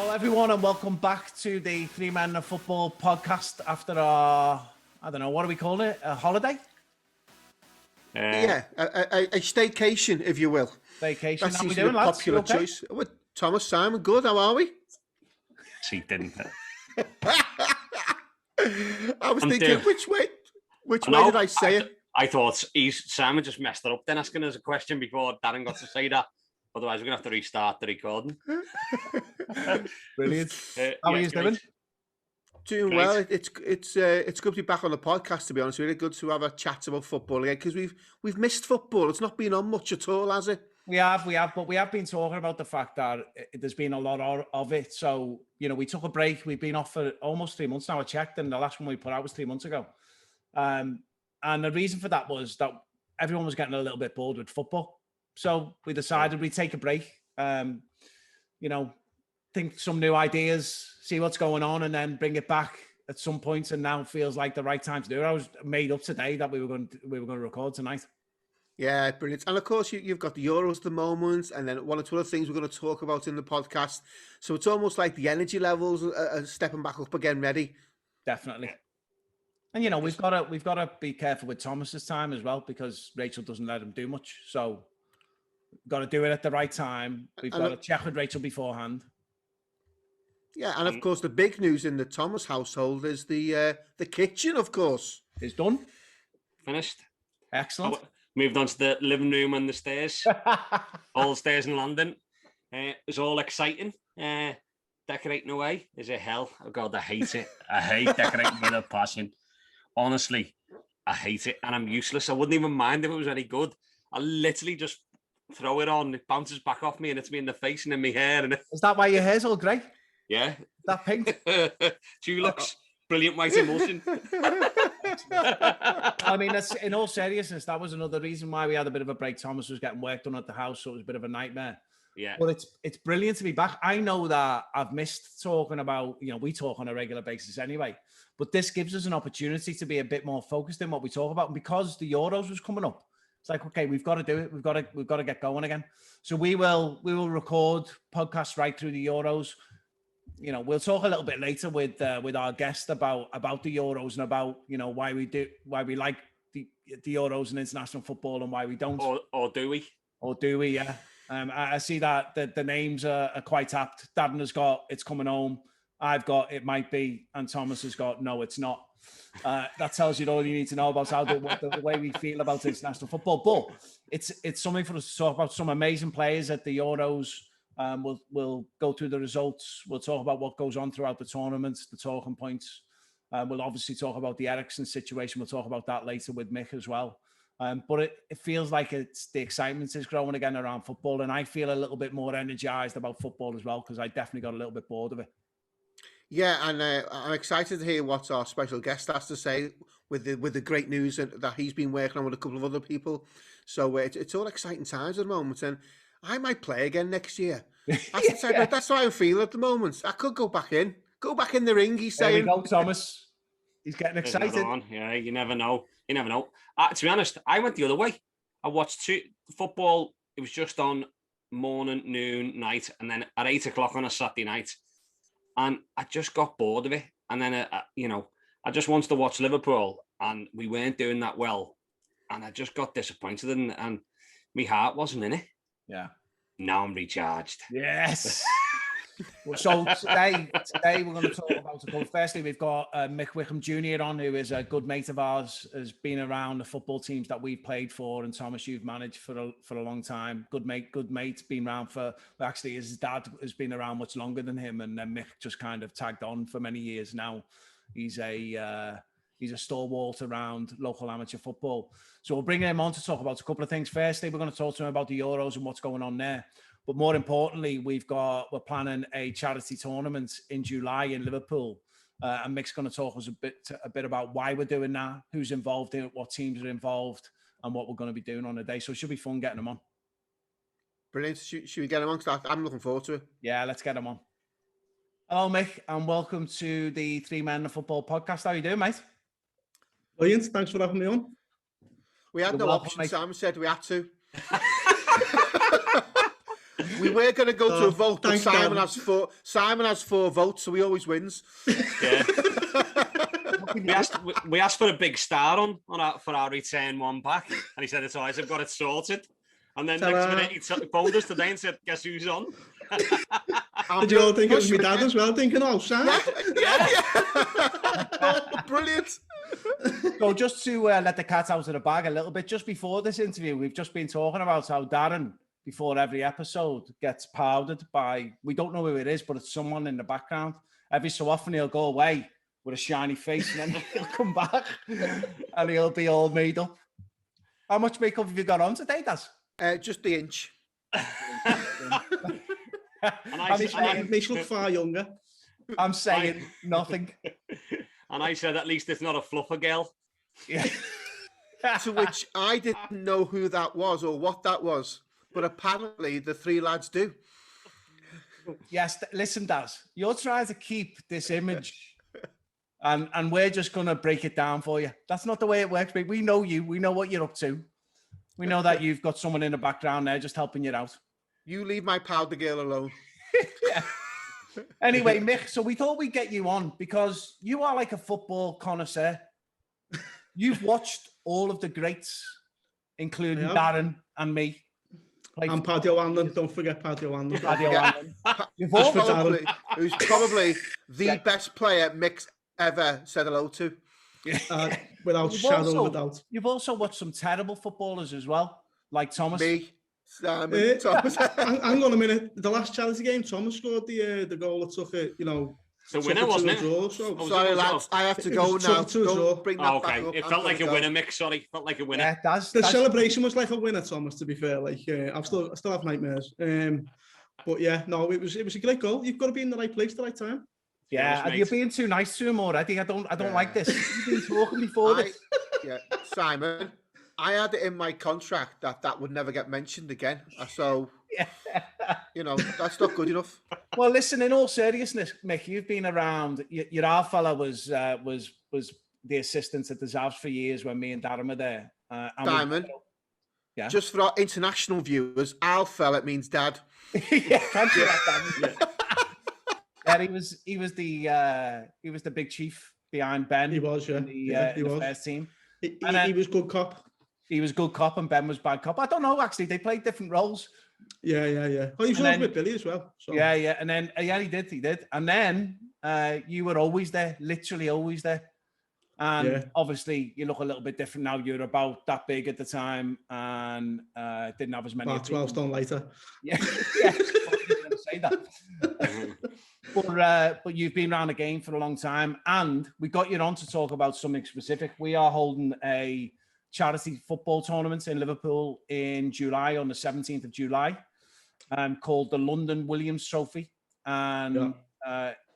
Hello, everyone, and welcome back to the Three Men of Football podcast after our, I don't know, what are we calling it? A holiday? A staycation, if you will. Vacation. That's How we usually doing, a lads? popular You okay? choice. With Thomas, Simon, good. How are we? She didn't. I was thinking, which way did I say it? I thought Simon just messed it up then asking us a question before Darren got to say that. Otherwise, we're going to have to restart the recording. Brilliant. How are you doing? Doing Great. well. It's good to be back on the podcast, to be honest. Really good to have a chat about football again, because we've missed football. It's not been on much at all, has it? We have, but we have been talking about the fact that there's been a lot of it. So, you know, we took a break. We've been off for almost 3 months now. I checked, and the last one we put out was 3 months ago. And the reason for that was that everyone was getting a little bit bored with football. So we decided we'd take a break, you know, think some new ideas, see what's going on, and then bring it back at some point. And now feels like the right time to do it. I was made up today that we were going to record tonight. Yeah, brilliant. And of course, you've got the Euros at the moment, and then one or two other things we're going to talk about in the podcast. So it's almost like the energy levels are stepping back up again, ready. Definitely. And you know, we've got to be careful with Thomas this time as well, because Rachel doesn't let him do much. So we've got to do it at the right time. We've got to check with Rachel beforehand. Yeah, and of course, the big news in the Thomas household is the kitchen, of course. It's done. Finished. Excellent. Moved on to the living room and the stairs. All the stairs in London. It's all exciting. Decorating away is a hell. Oh God, I hate it. I hate decorating with a passion. Honestly, I hate it, and I'm useless. I wouldn't even mind if it was any good. I literally just throw it on, it bounces back off me, and it's me in the face and in my hair. And is that why your hair's all grey? Yeah. That pink? Dulux, brilliant white emulsion. I mean, that's, in all seriousness, that was another reason why we had a bit of a break. Thomas was getting work done at the house, so it was a bit of a nightmare. Yeah. But it's brilliant to be back. I know that I've missed talking about, you know, we talk on a regular basis anyway, but this gives us an opportunity to be a bit more focused in what we talk about. And because the Euros was coming up, it's like, okay, we've got to do it. We've got to get going again. So we will record podcasts right through the Euros. You know, we'll talk a little bit later with our guest about the Euros and about, you know, why we like the Euros and international football and why we don't. Or do we? Or do we? Yeah. I see that the names are quite apt. Darren has got It's Coming Home. I've got It Might Be, and Thomas has got No, It's Not. That tells you all you need to know about the way we feel about international football. But it's something for us to talk about. Some amazing players at the Euros. We'll go through the results. We'll talk about what goes on throughout the tournament, the talking points. We'll obviously talk about the Eriksen situation. We'll talk about that later with Mick as well. But it feels like the excitement is growing again around football, and I feel a little bit more energized about football as well, because I definitely got a little bit bored of it. Yeah, and I'm excited to hear what our special guest has to say with the great news that he's been working on with a couple of other people. So it's all exciting times at the moment, and I might play again next year. That's how I feel at the moment. I could go back in the ring. He's saying, "There we go, Thomas." He's getting excited. Yeah, you never know. To be honest, I went the other way. I watched football. It was just on morning, noon, night, and then at 8 o'clock on a Saturday night. And I just got bored of it. And then, I just wanted to watch Liverpool, and we weren't doing that well. And I just got disappointed, and my heart wasn't in it. Yeah. Now I'm recharged. Yes. So today we're going to talk about a couple. Firstly, we've got Mick Wickham Jnr. on, who is a good mate of ours, has been around the football teams that we've played for, and Thomas, you've managed for a long time. Good mate, been around actually his dad has been around much longer than him, and then Mick just kind of tagged on for many years now. He's a stalwart around local amateur football. So we're bringing him on to talk about a couple of things. Firstly, we're going to talk to him about the Euros and what's going on there. But more importantly, we're planning a charity tournament in July in Liverpool. And Mick's going to talk us a bit about why we're doing that, who's involved in it, what teams are involved, and what we're going to be doing on the day. So it should be fun getting him on. Brilliant. Should we get him on? I'm looking forward to it. Yeah, let's get him on. Hello, Mick, and welcome to the Three Men of Football podcast. How are you doing, mate? Brilliant. Thanks for having me on. We had no option. Simon said we had to. We were going to go to a vote, but thanks, Simon Gavin. has four. Simon has 4 votes, so he always wins. Yeah. we asked for a big star for our return one back, and he said it's all right, I've got it sorted. And then next minute he phoned us today and said, "Guess who's on?" Did you all think it was my dad as well? Thinking, oh, Sam. Yeah. Oh, brilliant. So just to let the cat out of the bag a little bit, just before this interview, we've just been talking about how Darren, before every episode, gets powdered by, we don't know who it is, but it's someone in the background. Every so often he'll go away with a shiny face and then he'll come back and he'll be all made up. How much makeup have you got on today, Daz? Just the inch. Makes you look far younger. I'm saying nothing. And I said, at least it's not a fluffer girl. Yeah. To which I didn't know who that was or what that was, but apparently the 3 lads do. Yes, listen, Daz, you're trying to keep this image and we're just going to break it down for you. That's not the way it works, mate. We know you. We know what you're up to. We know that you've got someone in the background there just helping you out. You leave my powder girl alone. Yeah. Anyway, Mick, so we thought we'd get you on because you are like a football connoisseur. You've watched all of the greats, including Darren and me. And Paddy O'Hanlon, don't forget Paddy O'Hanlon. Paddy O'Hanlon. Who's probably the best player Mick's ever said hello to. Without shadow of a doubt. You've also watched some terrible footballers as well, like Thomas. Me. Thomas. Hang on a minute. The last charity game, Thomas scored the goal that took it, the winner, wasn't it? Draw, so. Sorry, lads. I have to go now. Don't bring that okay. back up. It felt like a winner, Mick. Sorry, felt like a winner. Yeah, the celebration was like a winner, Thomas. To be fair, I still have nightmares. But yeah, no, it was a great goal. You've got to be in the right place at the right time. Yeah, and you're being too nice to him already. I don't like this. You've been talking before this. Yeah, Simon. I had it in my contract that would never get mentioned again. So, that's not good enough. Well, listen, in all seriousness, Mick, you've been around. Your old fella was the assistant at the Zavs for years when me and Darren were there. Simon, just for our international viewers, Al fella means dad. Yeah, can't do that, yeah, he was the big chief behind Ben. He was, in the first team. He was good cop. He was good cop and Ben was bad cop. I don't know, actually. They played different roles. Yeah. Oh, he was always with Billy as well. So. Yeah. And then, he did. And then you were always there, literally always there. And obviously, you look a little bit different now. You're about that big at the time and didn't have as many. About 12 stone later. Yeah. I was going to say that. But you've been around the game for a long time. And we got you on to talk about something specific. We are holding a charity football tournament in Liverpool in July, on the 17th of July, called the London Williams Trophy. And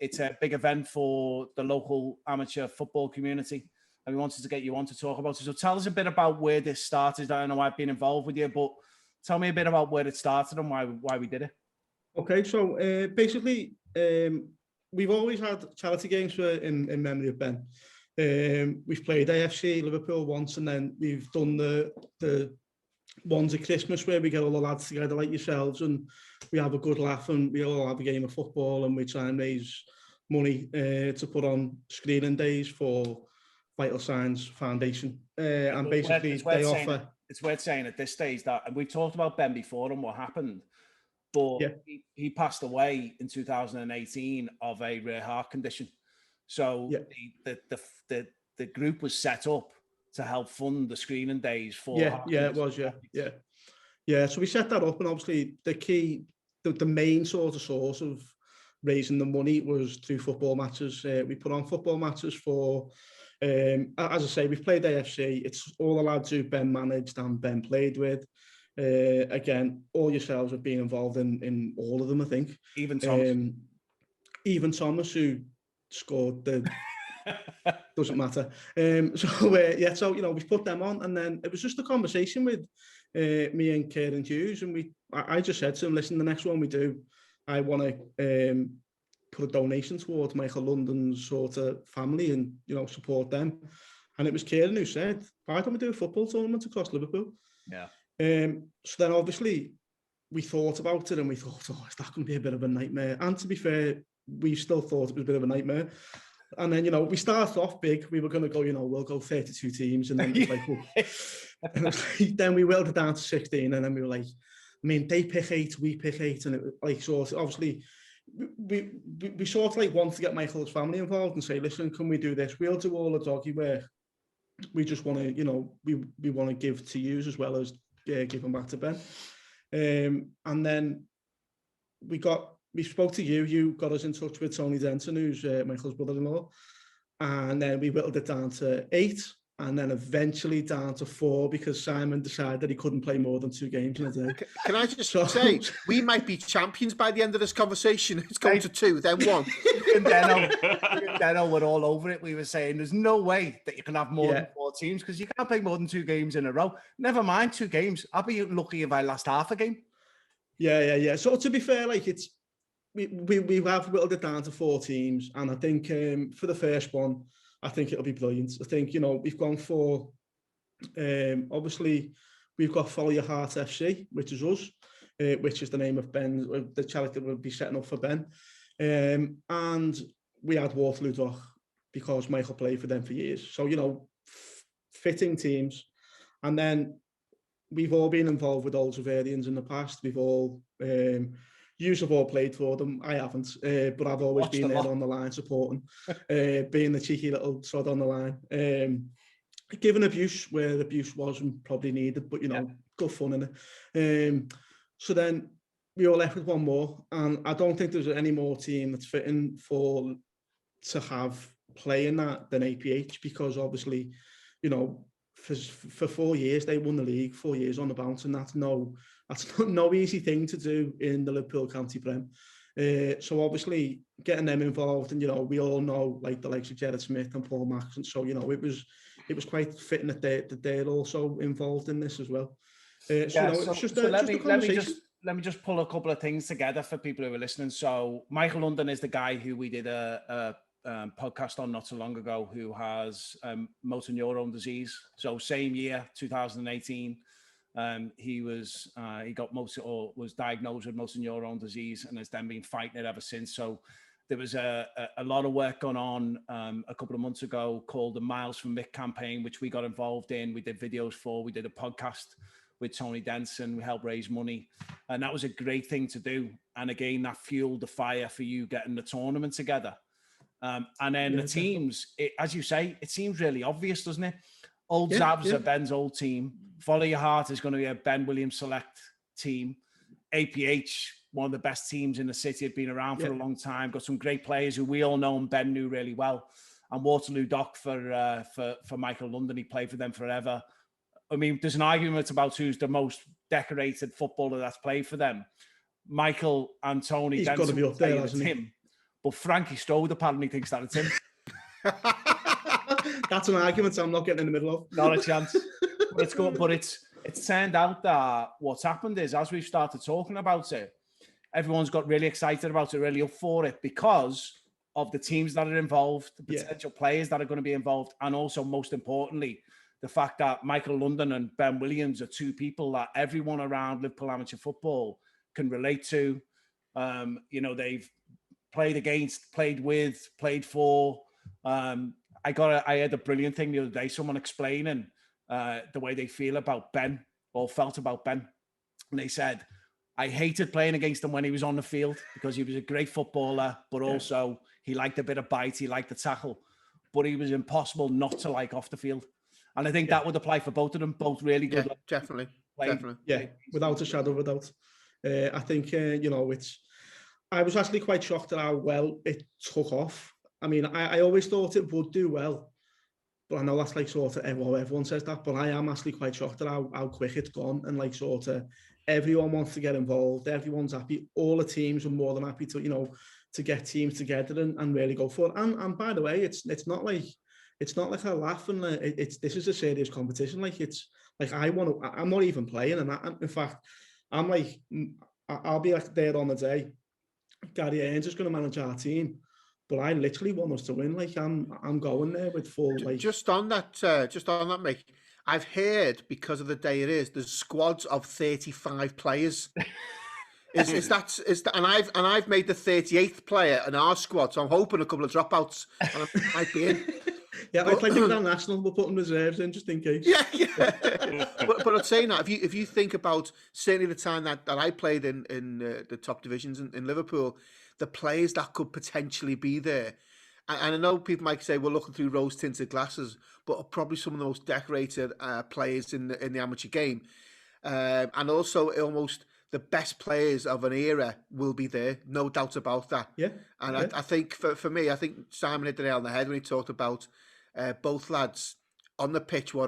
it's a big event for the local amateur football community. And we wanted to get you on to talk about it. So tell us a bit about where this started. I know I've been involved with you, but tell me a bit about where it started and why we did it. Okay, so basically, we've always had charity games in memory of Ben. We've played AFC Liverpool once, and then we've done the ones at Christmas where we get all the lads together like yourselves and we have a good laugh and we all have a game of football and we try and raise money to put on screening days for Vital Signs Foundation. And basically they offer... It's worth saying at this stage that, and we've talked about Ben before and what happened, but he passed away in 2018 of a rare heart condition. So the group was set up to help fund the screening days for it was. So we set that up, and obviously the main sort of source of raising the money was through football matches. We put on football matches for, as I say, we've played AFC. It's all the lads who Ben managed and Ben played with. Again, all yourselves have been involved in all of them, I think. Even Thomas. Even Thomas, who scored the... doesn't matter. So we've put them on, and then it was just a conversation with me and Kieran Hughes, and I just said to him, listen, the next one we do, I want to put a donation towards Michael Lundon's sort of family and support them. And it was Kieran who said, why don't we do a football tournament across Liverpool? Yeah. So then obviously we thought about it and we thought, oh, is that going to be a bit of a nightmare? And to be fair, we still thought it was a bit of a nightmare. And then, we started off big. We were going to go, we'll go 32 teams. And then it was like, well, and it was like, then we whittled it down to 16. And then we were like, they pick 8, we pick 8. And it was like, sort of, obviously, we sort of like want to get Michael's family involved and say, listen, can we do this? We'll do all the doggy work. We just want to, we want to give to you as well as give them back to Ben. And then we spoke to you got us in touch with Tony Denton, who's Michael's brother-in-law, and then we whittled it down to 8, and then eventually down to 4 because Simon decided he couldn't play more than 2 games in a day. Can I just say, we might be champions by the end of this conversation. It's going to 2, then 1. And Deno were all over it. We were saying there's no way that you can have more than 4 teams because you can't play more than 2 games in a row. Never mind 2 games. I'll be lucky if I last half a game. Yeah. So to be fair, like we have whittled it down to 4 teams, and I think for the first one, I think it'll be brilliant. I think we've gone for obviously we've got Follow Your Heart FC, which is us, which is the name of Ben, the charity that we'll be setting up for Ben, and we had Waterloo Dock because Michael played for them for years. So fitting teams, and then we've all been involved with Old Zavarians in the past. We've all you have all played for them. I haven't, but I've always been there on the line supporting, being the cheeky little sod on the line, giving abuse where abuse wasn't probably needed, but good fun in it. So then we were left with 1 more, and I don't think there's any more team that's fitting to have playing that than APH, because obviously, for 4 years they won the league, 4 years on the bounce, and that's no easy thing to do in the Liverpool County Prem. So obviously getting them involved, and we all know like the likes of Jared Smith and Paul Maxson, so it was quite fitting that they're also involved in this as well. Let me just pull a couple of things together for people who are listening. So Michael Lundon is the guy who we did a podcast on not so long ago, who has Motor Neurone Disease. So same year, 2018. He was diagnosed with Motor Neurone Disease and has then been fighting it ever since. So there was a lot of work going on a couple of months ago called the Miles from Mick campaign, which we got involved in. We did videos for. We did a podcast with Tony Denson. We helped raise money, and that was a great thing to do. And again, that fueled the fire for you getting the tournament together. And then the teams, as you say, it seems really obvious, doesn't it? Old Zabs are Ben's old team. Follow Your Heart is going to be a Ben Williams select team. APH, one of the best teams in the city, have been around for a long time. Got some great players who we all know and Ben knew really well. And Waterloo Dock for Michael Lundon. He played for them forever. I mean, there's an argument about who's the most decorated footballer that's played for them. Michael and Tony. He's got to be up there, hasn't he? But Frankie Strode apparently thinks that it's him. That's an argument I'm not getting in the middle of. Not a chance. But it's good. But it's turned out that what's happened is, as we've started talking about it, everyone's got really excited about it, really up for it, because of the teams that are involved, the potential players that are going to be involved, and also, most importantly, the fact that Michael Lundon and Ben Williams are 2 people that everyone around Liverpool amateur football can relate to. They've played against, played with, played for. I heard a brilliant thing the other day, someone explaining the way they feel about Ben, or felt about Ben. And they said, I hated playing against him when he was on the field because he was a great footballer, but also he liked a bit of bite, he liked the tackle, but he was impossible not to like off the field. And I think that would apply for both of them, both really good. Yeah, definitely. Yeah, without a shadow of a doubt. I think, I was actually quite shocked at how well it took off. I mean, I always thought it would do well, but I know that's like sort of, well, everyone says that, but I am actually quite shocked at how quick it's gone, and like sort of everyone wants to get involved. Everyone's happy. All the teams are more than happy to, to get teams together and really go for it. And by the way, it's not like a laugh, and this is a serious competition. Like I'm not even playing, and in fact, I'm like, I'll be like there on the day. Gary Aarons is going to manage our team, but I literally want us to win. Like I'm going there with full. Like, just on that, Mick, I've heard, because of the day it is, there's squads of 35 players. Is that and I've made the 38th player in our squad, so I'm hoping a couple of dropouts and I might be in. Yeah, I'd like to go national. We're putting reserves in just in case. Yeah. but I'm saying that if you think about certainly the time that I played in the top divisions in Liverpool, the players that could potentially be there, and I know people might say we're looking through rose-tinted glasses, but are probably some of the most decorated players in the amateur game, and also almost the best players of an era will be there, no doubt about that. Yeah. And I think for me, I think Simon hit the nail on the head when he talked about both lads on the pitch were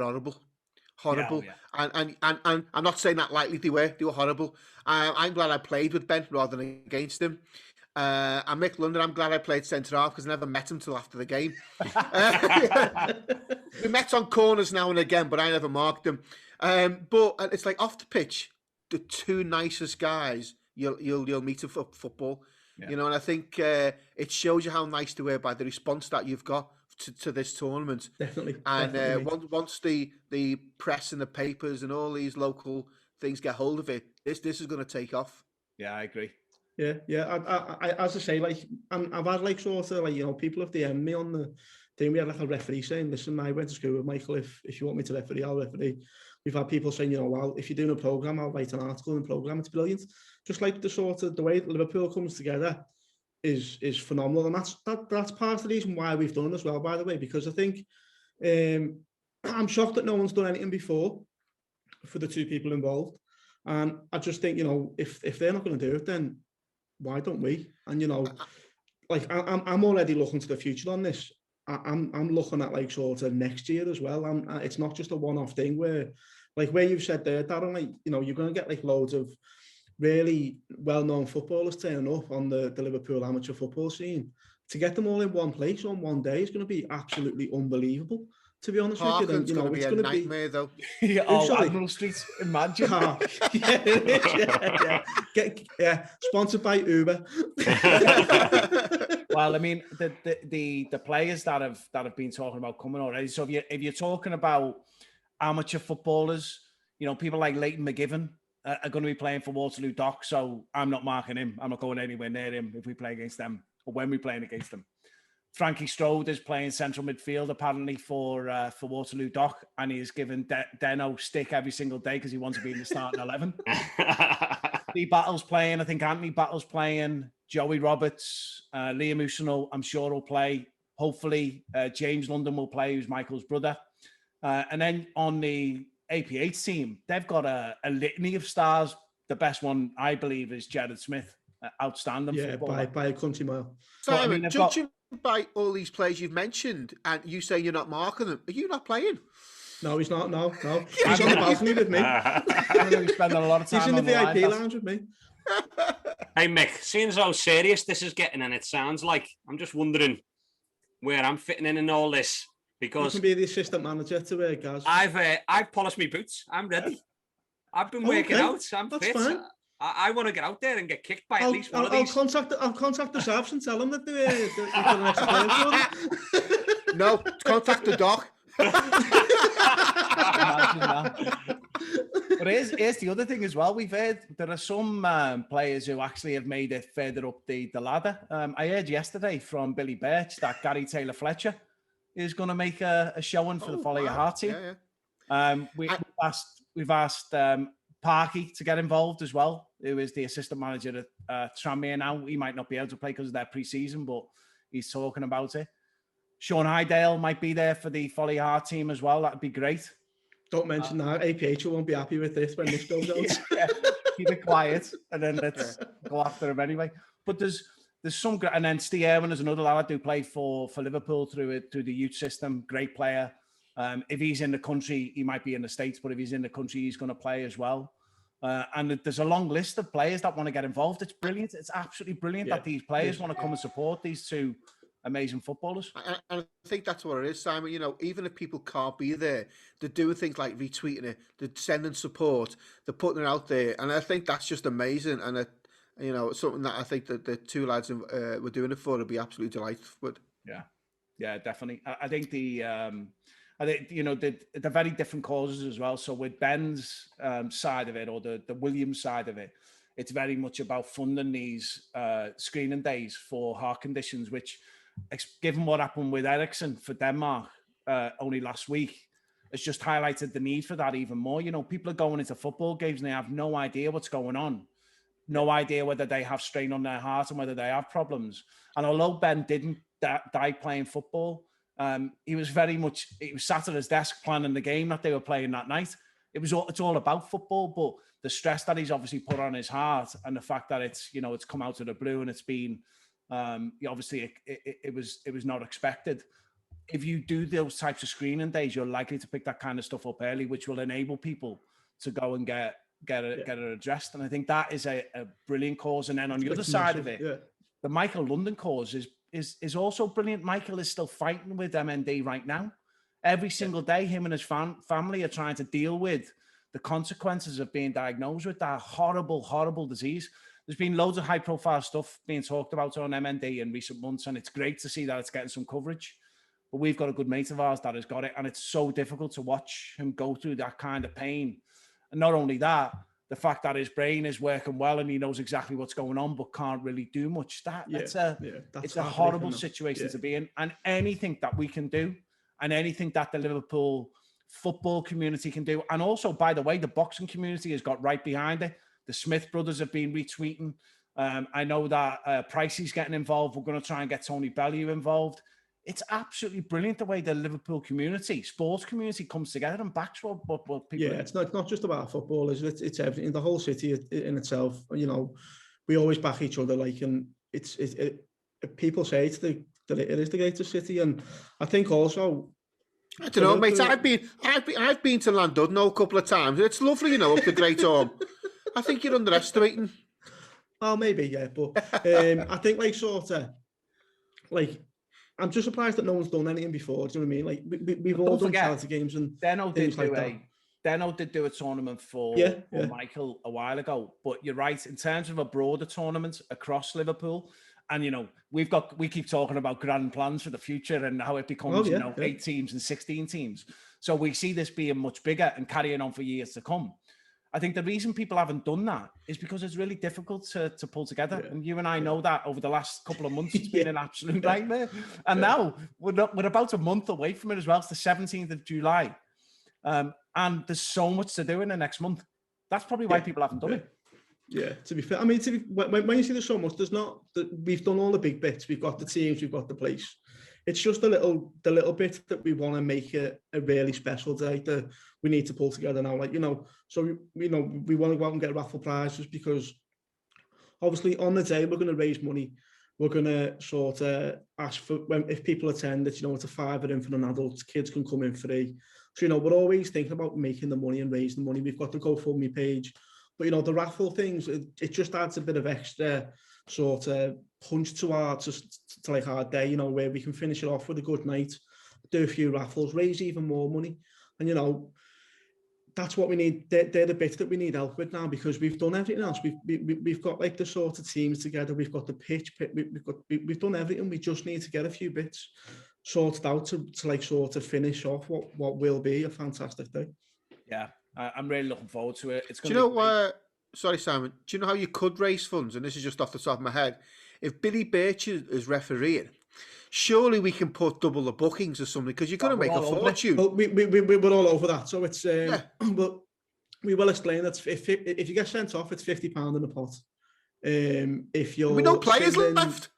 horrible. Yeah. And I'm not saying that lightly. They were horrible. I'm glad I played with Ben rather than against him. And Mick Lundon, I'm glad I played centre half because I never met him till after the game. We met on corners now and again, but I never marked him. But it's like off the pitch, the two nicest guys you'll meet in football. Yeah. You know, and I think it shows you how nice they were by the response that you've got to this tournament. Definitely. And once the press and the papers and all these local things get hold of it, this is going to take off. Yeah, I agree. Yeah. I as I say, like, I've had like sort of like, you know, people have DM'd me on the thing. We had like a referee saying, "Listen, I went to school with Michael. If you want me to referee, I'll referee." We've had people saying, you know, well, if you're doing a program, I'll write an article in the program. It's brilliant. Just like the way Liverpool comes together is phenomenal, and that's part of the reason why we've done it as well. By the way, because I think I'm shocked that no one's done anything before for the two people involved, and I just think, you know, if they're not going to do it, then why don't we? And you know, like I'm already looking to the future on this. I'm looking at like sort of next year as well. It's not just a one-off thing where, like where you've said there, Darren, like, you know, you're going to get like loads of really well-known footballers turning up on the Liverpool amateur football scene. To get them all in one place on one day is going to be absolutely unbelible, to be honest with you. Then, you know, it's going to be a nightmare, though. Admiral Street, imagine. Yeah. Sponsored by Uber. Well, I mean, the players that have been talking about coming already. So if you're talking about amateur footballers, you know, people like Leighton McGivern are going to be playing for Waterloo Dock. So I'm not marking him. I'm not going anywhere near him if we play against them or when we're playing against them. Frankie Strode is playing central midfield apparently for Waterloo Dock, and he's given Deno stick every single day because he wants to be in the starting 11. Lee Battle's playing. I think Anthony Battle's playing. Joey Roberts, Liam Usinol, I'm sure will play. Hopefully, James Lundon will play, who's Michael's brother. And then on the APH team, they've got a litany of stars. The best one, I believe, is Jared Smith. Outstanding footballer. by a country mile. Simon, I mean, judging by all these players you've mentioned, and you say you're not marking them, are you not playing? No, he's not. No. He's on the balcony with me. He's spending a lot of time. He's in the VIP lounge with me. Hey Mick, seeing as how serious this is getting, and it sounds like, I'm just wondering where I'm fitting in all this, because you can be the assistant manager to Gaz. I've polished my boots. I'm ready. I've been working out. I'm That's fit. Fine. I want to get out there and get kicked by at least one of these. I'll contact the Sabs and tell them that they're the next player. No, contact the doc. But here's the other thing as well. We've heard there are some players who actually have made it further up the ladder. I heard yesterday from Billy Birch that Gary Taylor-Fletcher is going to make a showing for the Follow Your Heart team. Yeah. We've asked Parky to get involved as well, who is the assistant manager at Tranmere now. He might not be able to play because of their pre-season, but he's talking about it. Sean Hydale might be there for the Follow Your Heart team as well. That'd be great. Don't mention that. APH won't be happy with this when this goes on. Keep it quiet and then let's go after him anyway. But there's some, and then Steve Irwin is another lad who played for Liverpool through the youth system. Great player. If he's in the country, he might be in the States, but if he's in the country, he's going to play as well. And there's a long list of players that want to get involved. It's brilliant. It's absolutely brilliant that these players want to come and support these two amazing footballers. And I think that's what it is, Simon. You know, even if people can't be there, they're doing things like retweeting it, they're sending support, they're putting it out there. And I think that's just amazing. And, you know, something that I think that the two lads were doing it for would be absolutely delightful with. Yeah, definitely. I think I think, you know, they're very different causes as well. So with Ben's side of it, or the Williams side of it, it's very much about funding these screening days for heart conditions, which, given what happened with Ericsson for Denmark only last week, has just highlighted the need for that even more. You know, people are going into football games and they have no idea what's going on, no idea whether they have strain on their heart and whether they have problems. And although Ben didn't die playing football, he was sat at his desk planning the game that they were playing that night. It's all about football, but the stress that he's obviously put on his heart and the fact that it's come out of the blue and it's been, obviously it was not expected. If you do those types of screening days, you're likely to pick that kind of stuff up early, which will enable people to go and get it addressed. And I think that is a brilliant cause. And then on the other side of it, the Michael Lundon cause is also brilliant. Michael is still fighting with MND right now. Every single day, him and his family are trying to deal with the consequences of being diagnosed with that horrible, horrible disease. There's been loads of high-profile stuff being talked about on MND in recent months, and it's great to see that it's getting some coverage. But we've got a good mate of ours that has got it, and it's so difficult to watch him go through that kind of pain. And not only that, the fact that his brain is working well and he knows exactly what's going on, but can't really do much. It's a horrible situation to be in. And anything that we can do, and anything that the Liverpool football community can do, and also, by the way, the boxing community has got right behind it. The Smith brothers have been retweeting. I know that Pricey's getting involved. We're going to try and get Tony Bellew involved. It's absolutely brilliant the way the Liverpool community, sports community, comes together and backs what people. Yeah, it's not just about football, is it? It's everything. The whole city in itself. You know, we always back each other. Like, and people say that it is the greatest city, and I think also. I don't know, mate. I've been to Llandudno a couple of times. It's lovely, you know, up the Great Orme. I think you're underestimating. Well, maybe, yeah, but I think I'm just surprised that no one's done anything before. Do you know what I mean? Like we've all done charity games and things like that. Deno did do a tournament for Michael a while ago, but you're right, in terms of a broader tournament across Liverpool, and you know, we keep talking about grand plans for the future and how it becomes 8 teams and 16 teams. So we see this being much bigger and carrying on for years to come. I think the reason people haven't done that is because it's really difficult to pull together. Yeah. And you and I know that over the last couple of months, it's been an absolute nightmare. And now we're about a month away from it as well. It's the 17th of July. And there's so much to do in the next month. That's probably why people haven't done it. Yeah, to be fair. I mean, when you see there's so much, we've done all the big bits. We've got the teams, we've got the place. It's just the little bit that we want to make it a really special day that we need to pull together now. Like, you know, so we want to go out and get raffle prizes because obviously on the day we're going to raise money. We're going to sort of ask for if people attend it, you know, it's a £5 in for an adult, kids can come in free. So, you know, we're always thinking about making the money and raising the money. We've got the GoFundMe page, but you know, the raffle things, it just adds a bit of extra sort of punch to our day, you know, where we can finish it off with a good night, do a few raffles, raise even more money. And, you know, that's what we need. They're the bits that we need help with now because we've done everything else. We've got like the sort of teams together. We've got the pitch. We've done everything. We just need to get a few bits sorted out to like sort of finish off what will be a fantastic day. Yeah, I'm really looking forward to it. It's going to be great. Sorry, Simon. Do you know how you could raise funds? And this is just off the top of my head. If Billy Birch is refereeing, surely we can put double the bookings or something because you're going to make a fortune. Well, we're all over that. So it's but we will explain that if you get sent off, it's £50 in the pot. If you're no players left.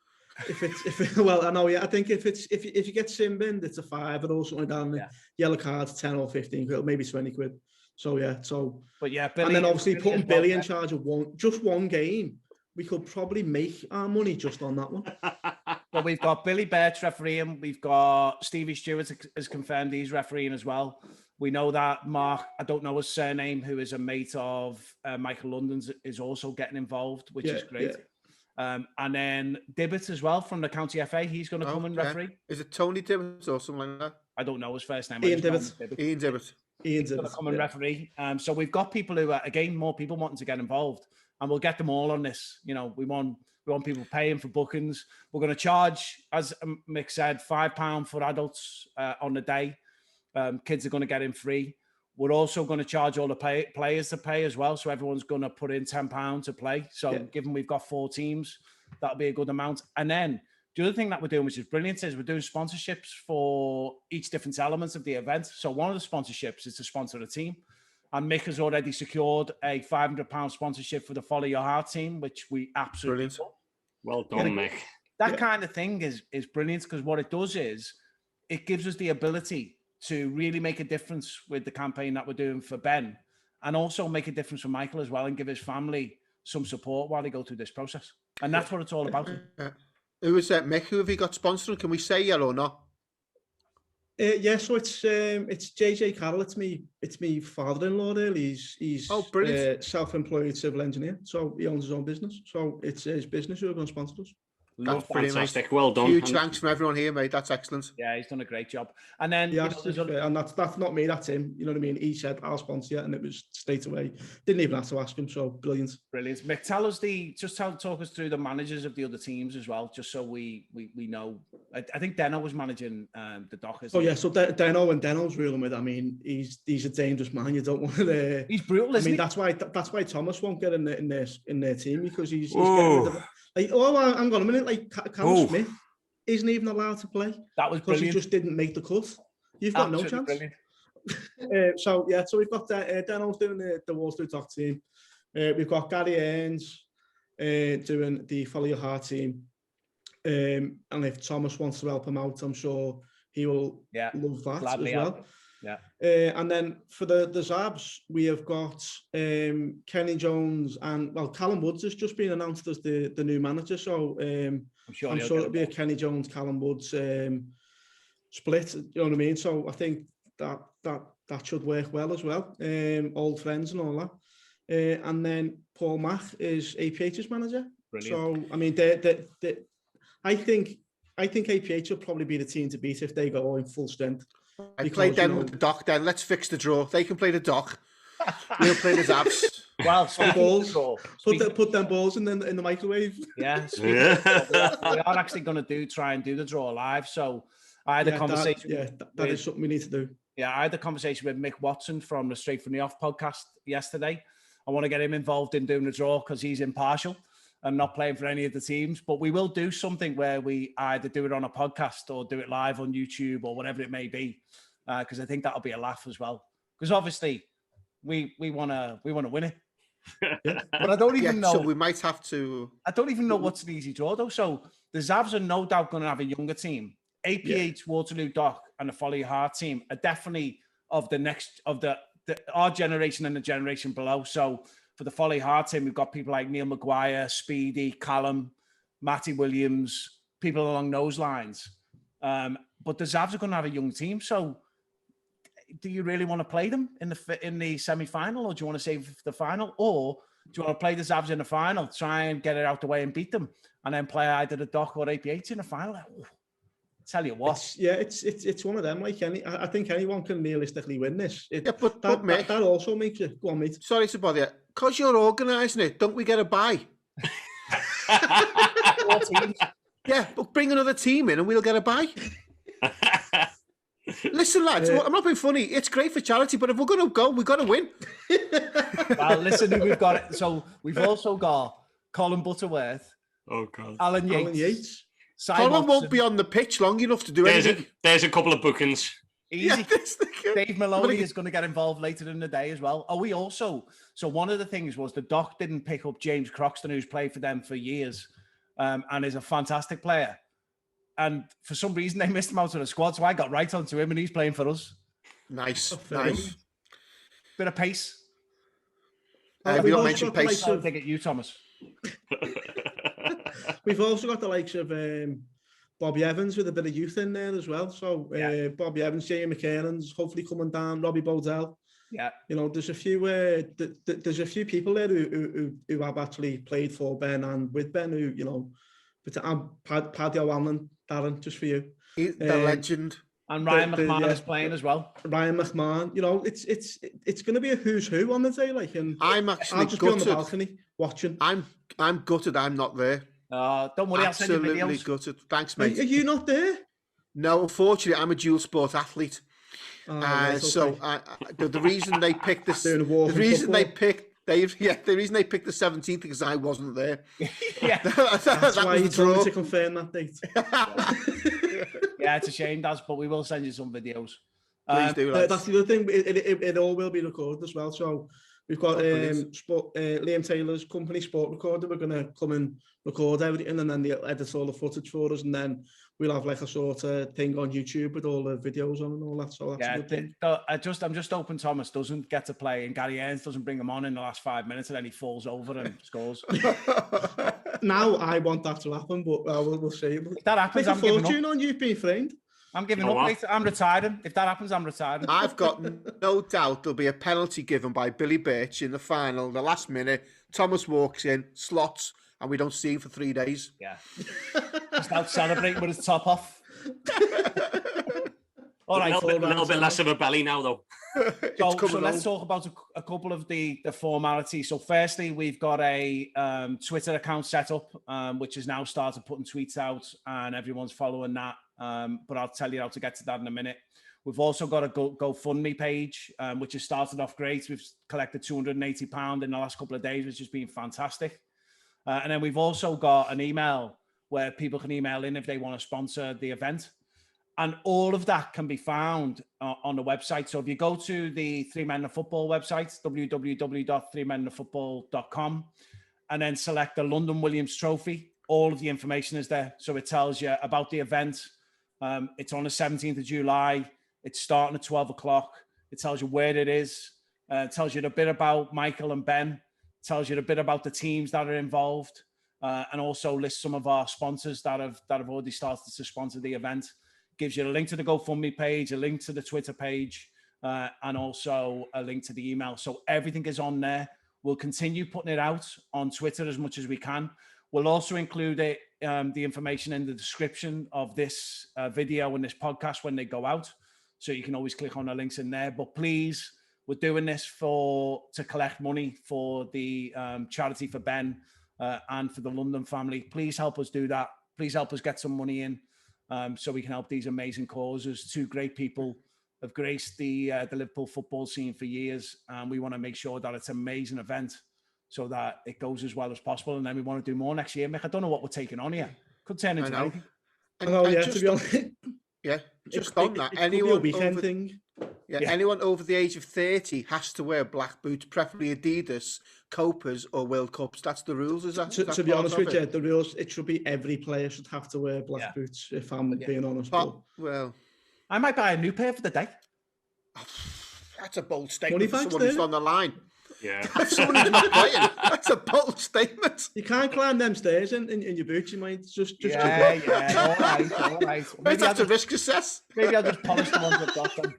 Well, I know. Yeah, I think if you get sin binned, it's a £5 or something down the yellow cards, 10 or 15 quid, maybe 20 quid. So yeah, but yeah, Billy, and then obviously putting Billy in charge of one game, we could probably make our money just on that one. Well, we've got Billy Birch refereeing. We've got Stevie Stewart has confirmed he's refereeing as well. We know that Mark, I don't know his surname, who is a mate of Michael Lundon's, is also getting involved, which is great. Yeah. And then Dibbett as well from the County FA. He's going to come and referee. Is it Tony Dibbett or something like that? I don't know his first name. Ian Dibbett. He's going to come and referee. So we've got people who are, again, more people wanting to get involved. And we'll get them all on this. You know, we want people paying for bookings. We're going to charge, as Mick said, £5 for adults on the day. Kids are going to get in free. We're also going to charge all the players to pay as well. So everyone's going to put in £10 to play. So given we've got 4 teams, that'll be a good amount. And then the other thing that we're doing, which is brilliant, is we're doing sponsorships for each different elements of the event. So one of the sponsorships is to sponsor a team. And Mick has already secured a £500 sponsorship for the Follow Your Heart team, which we absolutely love. Well done, Mick. That kind of thing is brilliant, because what it does is it gives us the ability to really make a difference with the campaign that we're doing for Ben, and also make a difference for Michael as well, and give his family some support while they go through this process. And that's what it's all about. Who is that, Mick? Who have you got sponsoring? Can we say yeah or not? Yeah, so it's JJ Carroll. It's me father-in-law. Really, he's self-employed civil engineer. So he owns his own business. So it's his business who are going to sponsor us. That's fantastic. Well done. Huge thanks from everyone here, mate. That's excellent. Yeah, he's done a great job. And then and that's not me, that's him. You know what I mean? He said, I'll sponsor you, and it was straight away. Didn't even have to ask him, so brilliant. Brilliant. Mick, talk us through the managers of the other teams as well, just so we know. I think Deno was managing the Dockers. Oh yeah, so Deno's ruling with. I mean, he's a dangerous man. You don't want to. He's brutal, isn't he? That's why Thomas won't get in their team, because he's getting rid of it. Like, hang on a minute. Like, Callum Smith isn't even allowed to play. That was because brilliant. He just didn't make the cut. You've got Absolutely no chance. So we've got Deno's doing the Wall Street Dock team. We've got Gary Earns doing the Follow Your Heart team. And if Thomas wants to help him out, I'm sure he will love that Gladly as well. Yeah. And then for the Zabs, we have got Kenny Jones and Callum Woods has just been announced as the new manager. So I'm sure it'll be a Kenny Jones, Callum Woods split. You know what I mean? So I think that should work well as well. Old friends and all that. And then Paul Mack is APH's manager. Brilliant. So I mean, I think APH will probably be the team to beat if they go in full strength. I played them with the Dock then. Let's fix the draw. They can play the Dock. We'll play the Zabs. Well, balls. Put them balls in the microwave. Yeah. We are actually going to try and do the draw live. So I had a conversation. That is something we need to do. Yeah, I had a conversation with Mick Watson from the Straight From the Off podcast yesterday. I want to get him involved in doing the draw because he's impartial and not playing for any of the teams. But we will do something where we either do it on a podcast or do it live on YouTube or whatever it may be, because I think that'll be a laugh as well. Because obviously we want to win it. But I don't even know. So we might have to. I don't even know what's an easy draw though. So the Zabs are no doubt going to have a younger team. APH, Waterloo Dock, and the Follow Your Heart team are definitely of our generation and the generation below. So for the Follow Your Heart team, we've got people like Neil Maguire, Speedy, Callum, Matty Williams, people along those lines. But the Zabs are going to have a young team. So do you really want to play them in the semi-final, or do you want to save the final? Or do you want to play the Zabs in the final, try and get it out the way and beat them, and then play either the Dock or APH in the final? Tell you what, it's one of them. Like I think anyone can realistically win this. But Mick, that also makes you go on, mate. Sorry to bother you, because you're organising it. Don't we get a bye? 4 teams. Yeah, but bring another team in and we'll get a bye. Listen, lads, I'm not being funny. It's great for charity, but if we're going to go, we've got to win. Well, listen, we've got it. So we've also got Colin Butterworth. Oh God, Alan Yates. Colin won't be on the pitch long enough to do anything. There's a couple of bookings. Easy. Yeah, Dave Maloney is going to get involved later in the day as well. So one of the things was the Dock didn't pick up James Croxton, who's played for them for years and is a fantastic player. And for some reason, they missed him out of the squad. So I got right onto him and he's playing for us. Nice. Bit of pace. We don't mention pace. I'll take it you, Thomas. We've also got the likes of Bobby Evans with a bit of youth in there as well. So Bobby Evans, Jamie McKernan's hopefully coming down, Robbie Bodell. Yeah, you know, there's a few people there who have actually played for Ben and with Ben who, you know, but Paddy O'Hanlon, Darren, just for you. The legend. And Ryan McMahon is playing as well. Ryan McMahon, you know, it's going to be a who's who on the day. Like, and I'm actually I'll just be on the balcony watching. I'm gutted. I'm not there. Don't worry, I'll send you videos. Gutted. Thanks, mate. Are you not there? No, unfortunately, I'm a dual sport athlete. Right, So the reason they picked this, Doing a walk the in reason they football. picked the reason they picked the 17th because I wasn't there. Yeah, That's why you told me to confirm that date. yeah, it's a shame, Daz, but we will send you some videos. Please do, lads. That's the other thing. It all will be recorded as well. So we've got Liam Taylor's company, Sport Recorder. We're going to come and record everything, and then they'll edit all the footage for us, and then we'll have like a sort of thing on YouTube with all the videos on and all that. So that's a good thing. I'm just hoping Thomas doesn't get to play and Gary Ernst doesn't bring him on in the last 5 minutes and then he falls over and scores. Now I want that to happen, but we'll see. If that happens, Make a I'm giving fortune up. on you've been framed. I'm giving up, mate. I'm retiring. If that happens, I'm retiring. I've got no doubt there'll be a penalty given by Billy Birch in the final, the last minute. Thomas walks in, slots, and we don't see him for 3 days. Yeah. Just out celebrating with his top off. All right. A little bit less of a belly now, though. So let's talk about a couple of the formalities. So firstly, we've got a Twitter account set up, which has now started putting tweets out, and everyone's following that. But I'll tell you how to get to that in a minute. We've also got a GoFundMe page, which has started off great. We've collected £280 in the last couple of days, which has been fantastic. And then we've also got an email where people can email in if they want to sponsor the event. And all of that can be found on the website. So if you go to the Three Men in Football website, www.threemeninfootball.com, and then select the London Williams Trophy, all of the information is there. So it tells you about the event. It's on the 17th of July. It's starting at 12 o'clock. It tells you where it is. It tells you a bit about Michael and Ben. It tells you a bit about the teams that are involved, and also lists some of our sponsors that have already started to sponsor the event. Gives you a link to the GoFundMe page, a link to the Twitter page, and also a link to the email. So everything is on there. We'll continue putting it out on Twitter as much as we can. We'll also include the information in the description of this video and this podcast when they go out. So you can always click on the links in there. But please, we're doing this to collect money for the charity for Ben and for the London family. Please help us do that. Please help us get some money in. So we can help these amazing causes. Two great people have graced the Liverpool football scene for years, and we want to make sure that it's an amazing event so that it goes as well as possible. And then we want to do more next year. Mick, I don't know what we're taking on here. Could turn into anything. To be honest. Yeah, just on that. Anyone over the age of 30 has to wear black boots, preferably Adidas, Copas or World Cups. That's the rules, is that? To be honest with you, the rules, it should be every player should have to wear black boots, if I'm being honest. Well, I might buy a new pair for the day. That's a bold statement for someone who's on the line. Yeah. If someone who's not playing, that's a bold statement. You can't climb them stairs in your boots, you might just all right. Maybe have to risk assess. Maybe I'll just polish the ones I've got then.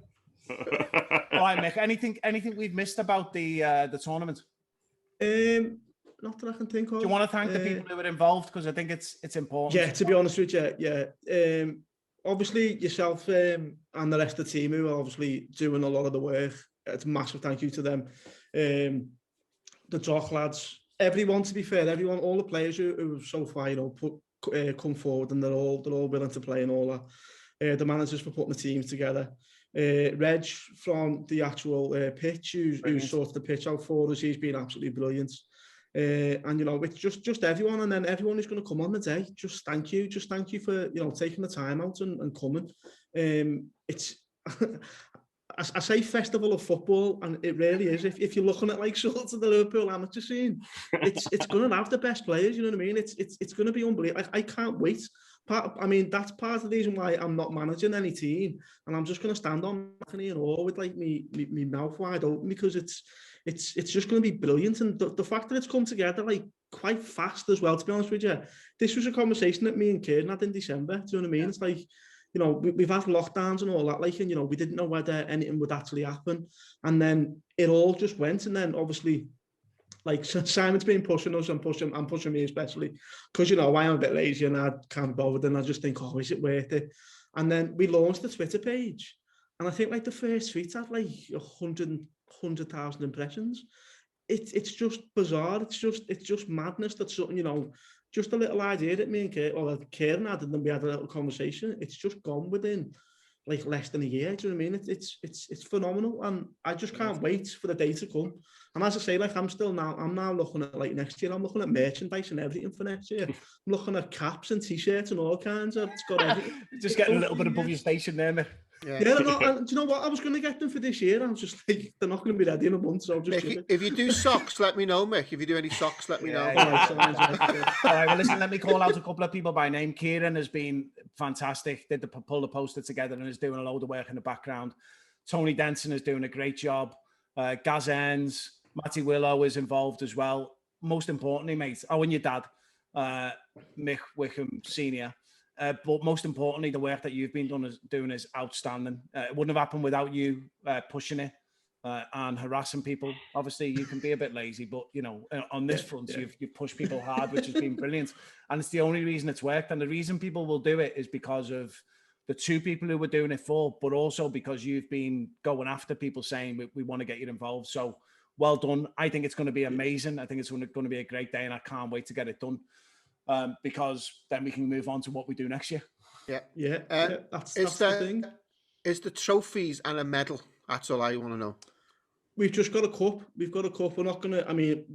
All right, Mick. Anything we've missed about the tournament? Not that I can think of. Do you want to thank the people who were involved? Because I think it's important. Yeah, to be honest with you, obviously yourself and the rest of the team who are obviously doing a lot of the work. It's a massive thank you to them. The Dock lads, everyone, to be fair, everyone, all the players who so far, come forward, and they're all willing to play and all that. The managers for putting the teams together. Reg from the actual pitch, who's sorted the pitch out for us, he's been absolutely brilliant. And it's just everyone, and then everyone who's going to come on the day. Just thank you for taking the time out and coming. It's I say festival of football, and it really is. If you're looking at like sort of the Liverpool amateur scene, it's going to have the best players. You know what I mean? It's going to be unbelievable. I can't wait. That's part of the reason why I'm not managing any team, and I'm just going to stand on balcony and all with like me mouth wide open, because it's just going to be brilliant. And the fact that it's come together like quite fast as well. To be honest with you, this was a conversation that me and Kieran had in December. Do you know what I mean? Yeah. It's like, we've had lockdowns and all that, like, and we didn't know whether anything would actually happen, and then it all just went. And then obviously, like, Simon's been pushing us and pushing me especially, because I am a bit lazy and I can't be bothered, and I just think, is it worth it? And then we launched the Twitter page, and I think like the first tweet had like 100,000 impressions. It's just bizarre. It's just madness that something, just a little idea that me and Kieran had, and then we had a little conversation. It's just gone within, like less than a year. Do you know what I mean? It's phenomenal, and I just can't wait for the day to come. And as I say, like I'm now looking at like next year. I'm looking at merchandise and everything for next year. I'm looking at caps and t-shirts and all kinds of. It's got everything. Just getting a little bit above your station there, Mick. Yeah. Yeah, no, and do you know what? I was going to get them for this year. I was just like, they're not going to be ready in a month, so I'll just. Mick, if you do socks, let me know, Mick. If you do any socks, let me know. All right, well, listen, let me call out a couple of people by name. Kieran has been fantastic. Pull the poster together and is doing a load of work in the background. Tony Denson is doing a great job. Gaz Ends, Matty Willow is involved as well. Most importantly, mate, and your dad, Mick Wickham Senior. But most importantly, the work that you've been doing is outstanding. It wouldn't have happened without you pushing it and harassing people. Obviously, you can be a bit lazy, but you know, on this front, you've pushed people hard, which has been brilliant. And it's the only reason it's worked. And the reason people will do it is because of the two people who were doing it for, but also because you've been going after people saying we want to get you involved. So well done. I think it's going to be amazing. I think it's going to be a great day, and I can't wait to get it done. Because then we can move on to what we do next year. Yeah. That's the thing. Is the trophies and a medal? That's all I want to know. We've just got a cup. We've got a cup. We're not going to, I mean,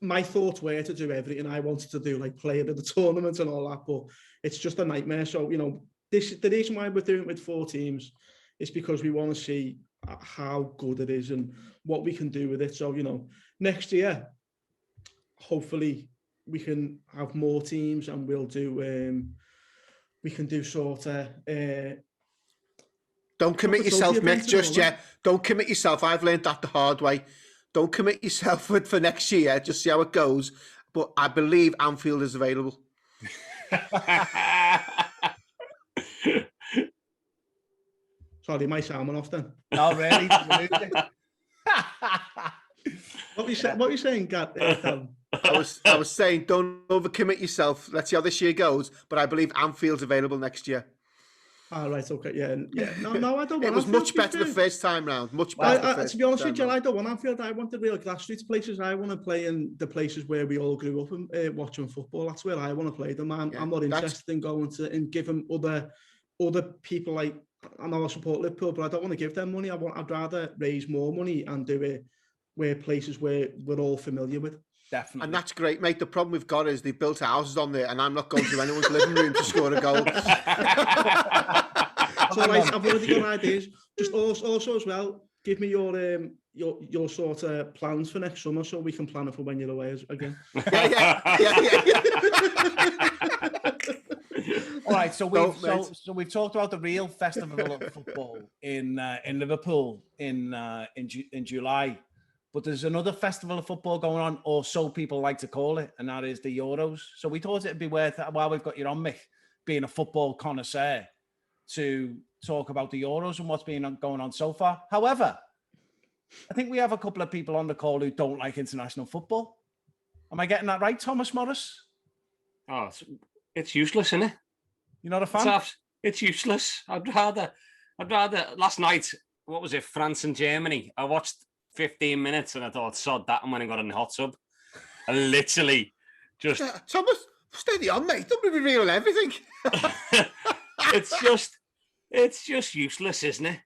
my thoughts were to do everything. I wanted to do like player of the tournament and all that, but it's just a nightmare. So, you know, the reason why we're doing it with 4 teams is because we want to see how good it is and what we can do with it. So, you know, next year, hopefully, we can have more teams, and we'll do. We can do sort of. Don't commit yourself, Mick, just yet. Don't commit yourself. I've learned that the hard way. Don't commit yourself for next year. Just see how it goes. But I believe Anfield is available. Sorry, my salmon off then. Oh, really? What are you saying, Gavin? I was saying, don't overcommit yourself. Let's see how this year goes. But I believe Anfield's available next year. All right, okay, yeah. No, I don't want. It was much better the first time round. Much better. To be honest with you, I don't want Anfield. I want the real grassroots places. I want to play in the places where we all grew up and watching football. That's where I want to play them. I'm not interested in going to and giving other people, like, I know I support Liverpool, but I don't want to give them money. I'd rather raise more money and do it where places where we're all familiar with. Definitely. And that's great, mate. The problem we've got is they built houses on there, and I'm not going to anyone's living room to score a goal. So, like, I've already got ideas. Just also as well, give me your sort of plans for next summer, so we can plan it for when you're away again. Yeah. All right, so we've talked about the real festival of football in Liverpool in July. But there's another festival of football going on, or so people like to call it, and that is the Euros. So we thought it'd be worth, while we've got you on, Mick, being a football connoisseur, to talk about the Euros and what's been going on so far. However, I think we have a couple of people on the call who don't like international football. Am I getting that right, Thomas Morris? Oh, it's useless, isn't it? You're not a fan? It's useless. I'd rather. Last night, what was it? France and Germany. I watched 15 minutes and I thought, sod that, and when I got in the hot tub, I literally just... Thomas, steady on, mate. Don't be revealing everything. It's just useless, isn't it?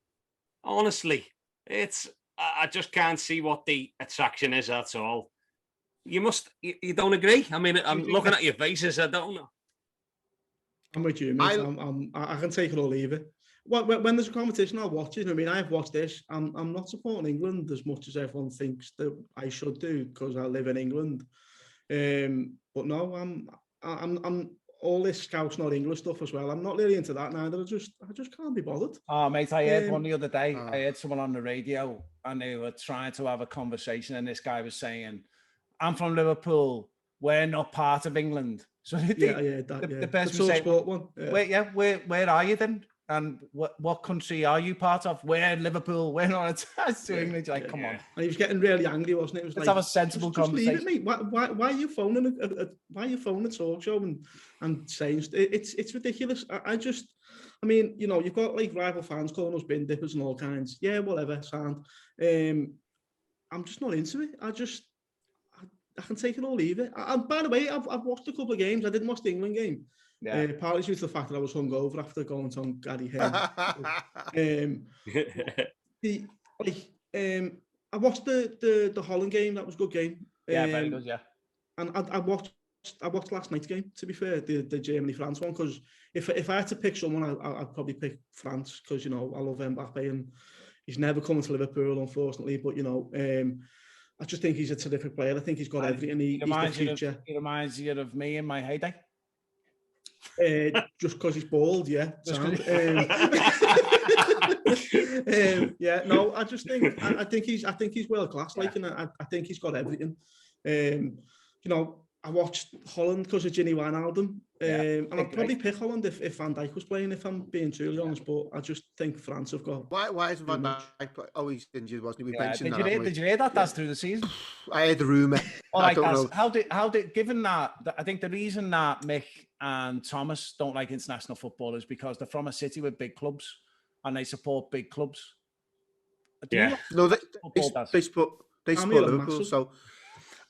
Honestly, I just can't see what the attraction is at all. You don't agree? I mean, I'm looking at your faces. I don't know. I'm with you, mate. I can take it or leave it. When there's a competition, I'll watch it. I mean, I've watched this. I'm not supporting England as much as everyone thinks that I should do because I live in England. But no, I'm all this Scouse not English stuff as well. I'm not really into that neither. I just can't be bothered. Oh, mate, I heard one the other day. I heard someone on the radio and they were trying to have a conversation, and this guy was saying, "I'm from Liverpool. We're not part of England." So the person was saying, one. Yeah. Where are you then? And what country are you part of? We're Liverpool. We're not attached to England. Like, come on. And he was getting really angry, wasn't it? It was Let's like, have a sensible conversation. Just leave it, mate. Why are you phoning why are you phoning a talk show and saying it's ridiculous? I mean, you know, you've got like rival fans calling us bin dippers and all kinds. Yeah, whatever, sound. I'm just not into it. I can take it or leave it. And by the way, I've watched a couple of games. I didn't watch the England game, Yeah. Partly due to the fact that I was hungover after going on Gary Hill. I watched the Holland game. That was a good game. Yeah, very good. Yeah. And I watched last night's game, to be fair, the Germany-France one, because if I had to pick someone, I'd probably pick France, because, you know, I love Mbappe and he's never coming to Liverpool, unfortunately, but, you know, I just think he's a terrific player. I think he's got everything. He's the future. He reminds you of me in my heyday. Just because he's bald, yeah. Yeah, no, I just think I think he's world class, like, and I think he's got everything. You know, I watched Holland because of Gini Wijnaldum, and I'd probably pick Holland if Van Dijk was playing, if I'm being truly honest. But I just think France have got. Why isn't Van Dijk? Oh, he's injured, wasn't he? We mentioned that. Did you hear that? That's through the season. I heard the rumor. I don't know. How did given that? I think the reason that Mick and Thomas don't like international football is because they're from a city with big clubs and they support big clubs. No, they support Liverpool. So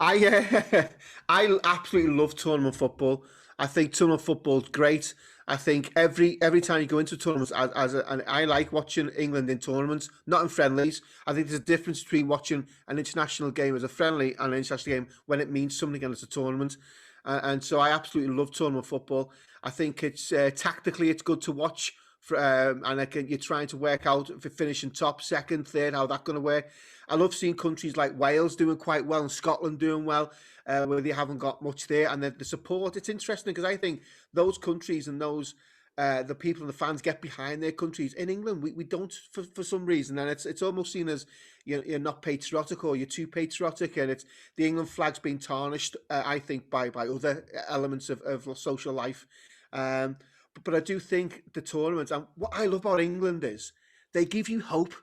I absolutely love tournament football. I think tournament football's great. I think every time you go into tournaments, and I like watching England in tournaments, not in friendlies. I think there's a difference between watching an international game as a friendly and an international game when it means something and it's a tournament. And so I absolutely love tournament football. I think it's tactically it's good to watch, and you're trying to work out if you're finishing top, second, third, how that's going to work. I love seeing countries like Wales doing quite well and Scotland doing well, where they haven't got much there, and the support. It's interesting because I think those countries and those the people and the fans get behind their countries. In England, we don't for some reason, and it's almost seen as you're not patriotic or you're too patriotic, and it's the England flag's been tarnished, I think, by other elements of social life. But I do think the tournaments, and what I love about England is they give you hope,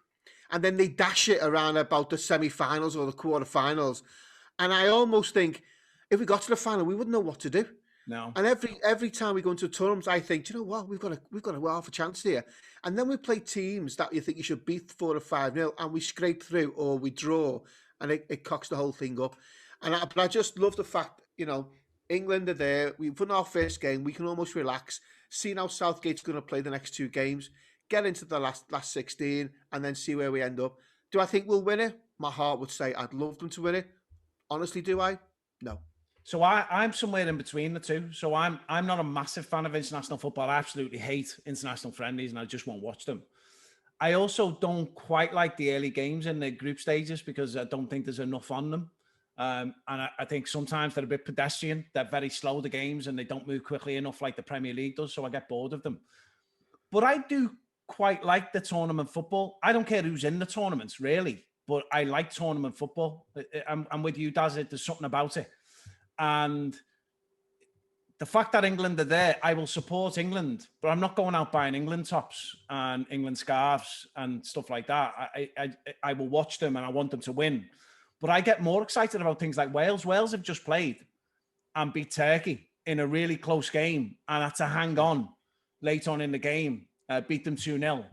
and then they dash it around about the semi-finals or the quarter-finals, and I almost think if we got to the final, we wouldn't know what to do. No. And every time we go into tournaments, I think, do you know what, we've got a half a chance here. And then we play teams that you think you should beat 4 or 5-0, and we scrape through or we draw, and it cocks the whole thing up. But I just love the fact, you know, England are there. We've won our first game. We can almost relax. See how Southgate's going to play the next 2 games. Get into the last 16, and then see where we end up. Do I think we'll win it? My heart would say I'd love them to win it. Honestly, do I? No. So I'm somewhere in between the two. So I'm not a massive fan of international football. I absolutely hate international friendlies, and I just won't watch them. I also don't quite like the early games in the group stages because I don't think there's enough on them. And I think sometimes they're a bit pedestrian. They're very slow, the games, and they don't move quickly enough like the Premier League does. So I get bored of them. But I do quite like the tournament football. I don't care who's in the tournaments, really. But I like tournament football. I'm with you, Daz. There's something about it. And the fact that England are there, I will support England, but I'm not going out buying England tops and England scarves and stuff like that. I will watch them and I want them to win. But I get more excited about things like Wales. Wales have just played and beat Turkey in a really close game and had to hang on late on in the game, beat them 2-0.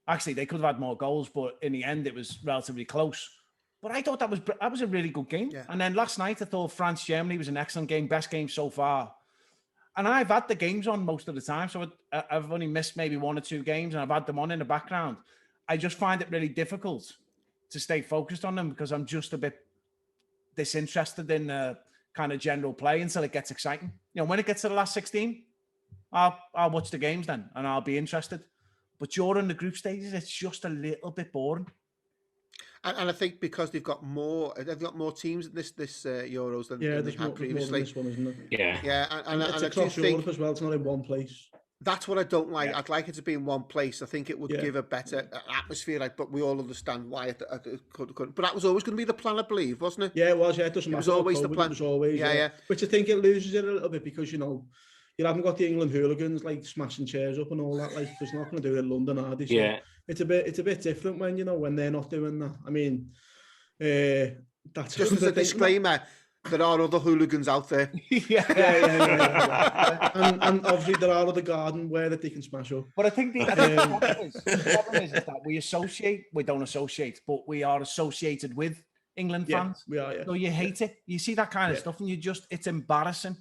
Actually, they could have had more goals, but in the end, it was relatively close. But I thought that was a really good game. Yeah. And then last night, I thought France-Germany was an excellent game, best game so far. And I've had the games on most of the time, so I've only missed maybe 1 or 2 games, and I've had them on in the background. I just find it really difficult to stay focused on them because I'm just a bit disinterested in kind of general play until it gets exciting. You know, when it gets to the last 16, I'll watch the games then, and I'll be interested. But during the group stages, it's just a little bit boring. And I think because they've got more teams in this Euros than they had previously. This one, isn't it? Yeah, and it's I across do think Europe as well. It's not in one place. That's what I don't like. Yeah. I'd like it to be in one place. I think it would give a better atmosphere. But we all understand why it couldn't. But that was always going to be the plan, I believe, wasn't it? Yeah, it was. Yeah, it doesn't matter. It was always the plan. It was always. Yeah. Which I think it loses it a little bit because you haven't got the England hooligans like smashing chairs up and all that. Like, there's not going to do it in London, are they? So it's a bit different when they're not doing that. I mean, that's just as a disclaimer. There are other hooligans out there. Yeah. And obviously there are other garden where that they can smash up. But I think the problem is that we don't associate, but we are associated with England fans. We are, yeah. So you hate it. You see that kind of stuff and it's embarrassing.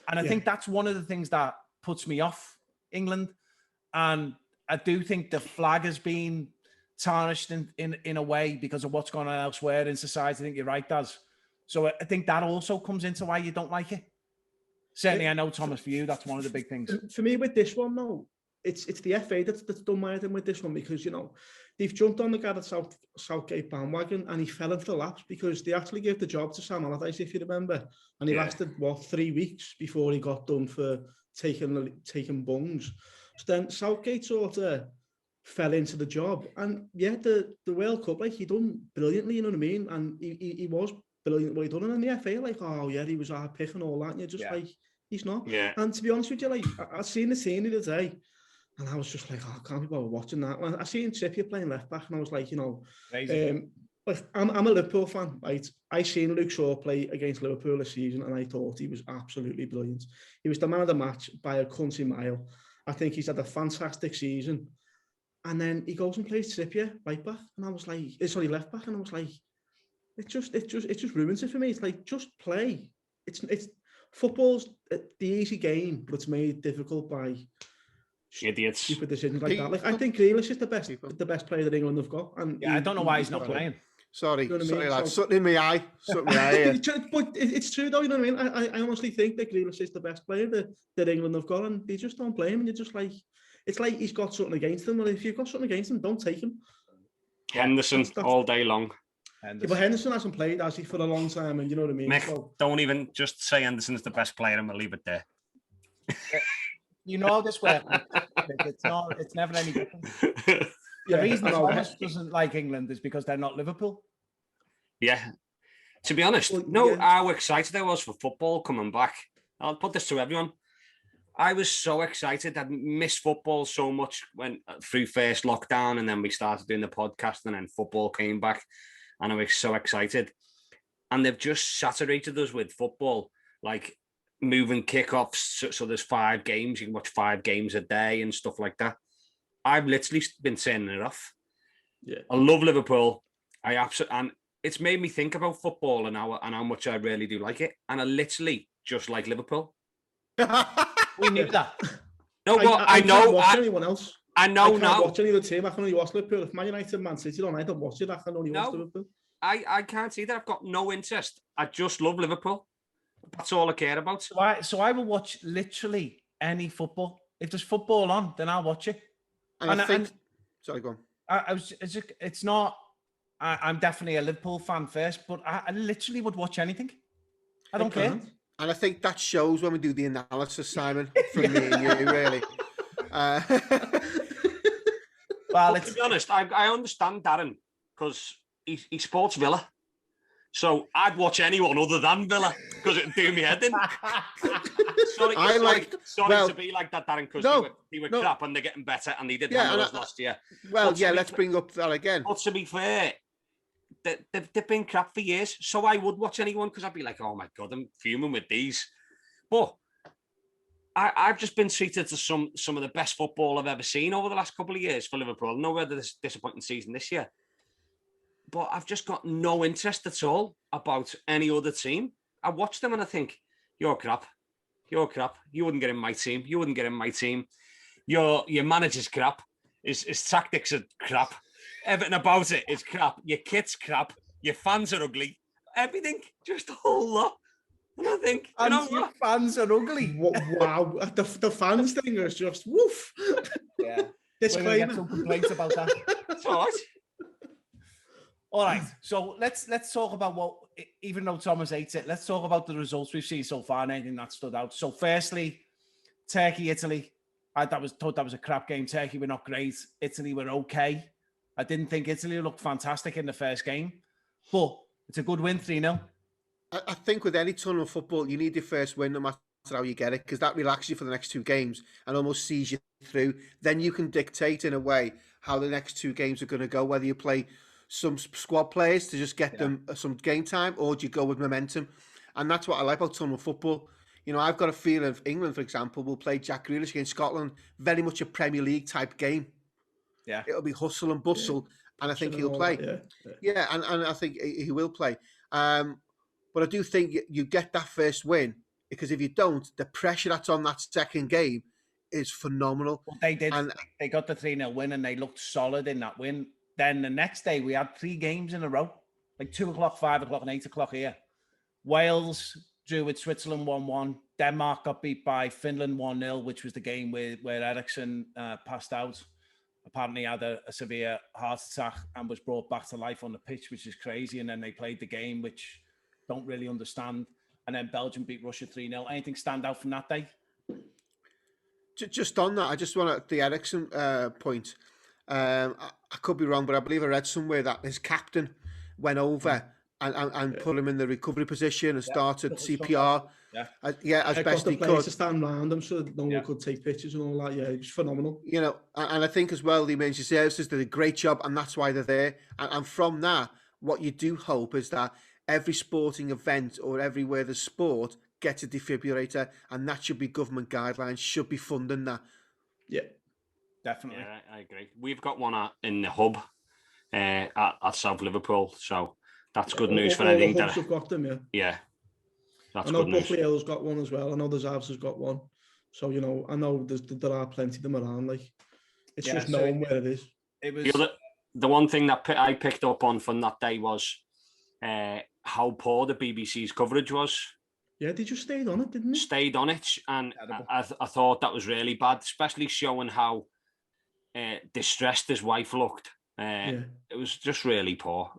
And I think that's one of the things that puts me off England. And I do think the flag has been tarnished in a way because of what's going on elsewhere in society. I think you're right, Daz. So I think that also comes into why you don't like it. Certainly, I know, Thomas, for you, that's one of the big things. For me, with this one, though, it's the FA that's done my head in with this one, because, you know, they've jumped on the guy at Southgate bandwagon, and he fell into the laps because they actually gave the job to Sam Allardyce, if you remember, and he lasted 3 weeks before he got done for taking bungs. So then Southgate sort of fell into the job, and yeah, the World Cup, like, he done brilliantly, you know what I mean, and he was brilliant what he done, and in the FA, like, oh yeah, he was our pick and all that, and you're just like, he's not. And to be honest with you, like, I seen the scene the other day, and I was just like, oh, I can't be bothered watching that. I seen Trippier playing left back, and I was like, you know, like, I'm a Liverpool fan, right? I seen Luke Shaw play against Liverpool this season, and I thought he was absolutely brilliant. He was the man of the match by a country mile. I think he's had a fantastic season. And then he goes and plays Trippier right back, and I was like, sorry, left back, and I was like, it just ruins it for me. It's like, just play. It's football's the easy game, but it's made difficult by idiots, stupid decisions like that. Like, I think Grealish is the best player that England have got. And I don't know why he's not playing. Sorry, you know what I mean? lads. Something in my eye. But it's true, though, you know what I mean? I honestly think that Grealish is the best player that England have got, and they just don't play him, and you're just like, it's like he's got something against him. Well, if you've got something against him, don't take him. Henderson all day long. But Henderson hasn't played, has he, for a long time, and you know what I mean? Mick, don't even just say Henderson's the best player and we'll leave it there. You know how this works. It's never any different. The reason Thomas doesn't like England is because they're not Liverpool. Yeah. To be honest, how excited I was for football coming back. I'll put this to everyone. I was so excited. I'd missed football so much when through first lockdown, and then we started doing the podcast, and then football came back, and I was so excited. And they've just saturated us with football, like moving kickoffs. So there's 5 games. You can watch 5 games a day and stuff like that. I've literally been turning it off. Yeah, I love Liverpool. And it's made me think about football and how much I really do like it. And I literally just like Liverpool. We knew that. No, but I know. Can't watch anyone else. I know I now. can't watch any other team. I can only watch Liverpool. If Man United, Man City on, I don't watch it. I can only watch Liverpool. I can't see that. I've got no interest. I just love Liverpool. That's all I care about. So I will watch literally any football. If there's football on, then I'll watch it. And I think. Sorry, go on. It's not. I'm definitely a Liverpool fan first, but I literally would watch anything. I don't care. And I think that shows when we do the analysis, Simon, from me and you, really. Well, to be honest, I understand Darren because he supports Villa. So I'd watch anyone other than Villa because it'd do me head in. Sorry to be like that, Darren, because they were crap and they're getting better and they didn't handle us last year. Well, let's bring up that again. But to be fair, they've been crap for years. So I would watch anyone because I'd be like, oh my God, I'm fuming with these. But I've just been treated to some of the best football I've ever seen over the last couple of years for Liverpool. I know we had this disappointing season this year. But I've just got no interest at all about any other team. I watch them and I think, you're crap. You're crap. You wouldn't get in my team. You wouldn't get in my team. Your manager's crap. His tactics are crap. Everything about it is crap. Your kit's crap. Your fans are ugly. Everything, just a whole lot. And I think, you know your fans are ugly. Wow. The fans thing is just woof. Yeah. We're going to get some complaints about that. It's all right. All right, so let's talk about what, even though Thomas hates it, let's talk about the results we've seen so far and anything that stood out. So firstly, Turkey, Italy. I thought that was a crap game. Turkey were not great. Italy were okay. I didn't think Italy looked fantastic in the first game, but it's a good win, 3-0. I think with any ton of football, you need your first win no matter how you get it, because that relaxes you for the next 2 games and almost sees you through. Then you can dictate in a way how the next 2 games are going to go, whether you play some squad players to just get them some game time, or do you go with momentum? And that's what I like about tunnel football. You know, I've got a feeling of England, for example, will play Jack Grealish against Scotland, very much a Premier League type game. Yeah, it'll be hustle and bustle, and I think he'll play. And I think he will play. But I do think you get that first win, because if you don't, the pressure that's on that second game is phenomenal. Well, they did. And They got the 3-0 win and they looked solid in that win. Then the next day we had 3 games in a row, like 2 o'clock, 5 o'clock and 8 o'clock here. Wales drew with Switzerland 1-1. Denmark got beat by Finland 1-0, which was the game where Ericsson passed out. Apparently had a severe heart attack and was brought back to life on the pitch, which is crazy. And then they played the game, which don't really understand. And then Belgium beat Russia 3-0. Anything stand out from that day? just on that, I just want the Ericsson point. I could be wrong, but I believe I read somewhere that his captain went over and put him in the recovery position and started CPR. As best he could. To stand around him so no one could take pictures and all that. Yeah, it was phenomenal. You know, and I think as well the emergency services did a great job, and that's why they're there. And from that, what you do hope is that every sporting event or everywhere there's sport gets a defibrillator, and that should be government guidelines, should be funding that. Yeah, definitely. Yeah, I agree. We've got one in the hub at South Liverpool, so that's good news for anything. That have got them, yeah. That's I know good news. Buckley Hill's got one as well. I know the Zavs has got one. So, you know, I know there are plenty of them around. Like, it's just knowing where it is. It was the one thing that I picked up on from that day was how poor the BBC's coverage was. Yeah, they just stayed on it, didn't they? Stayed on it, and I thought that was really bad, especially showing how distressed his wife looked. It was just really poor,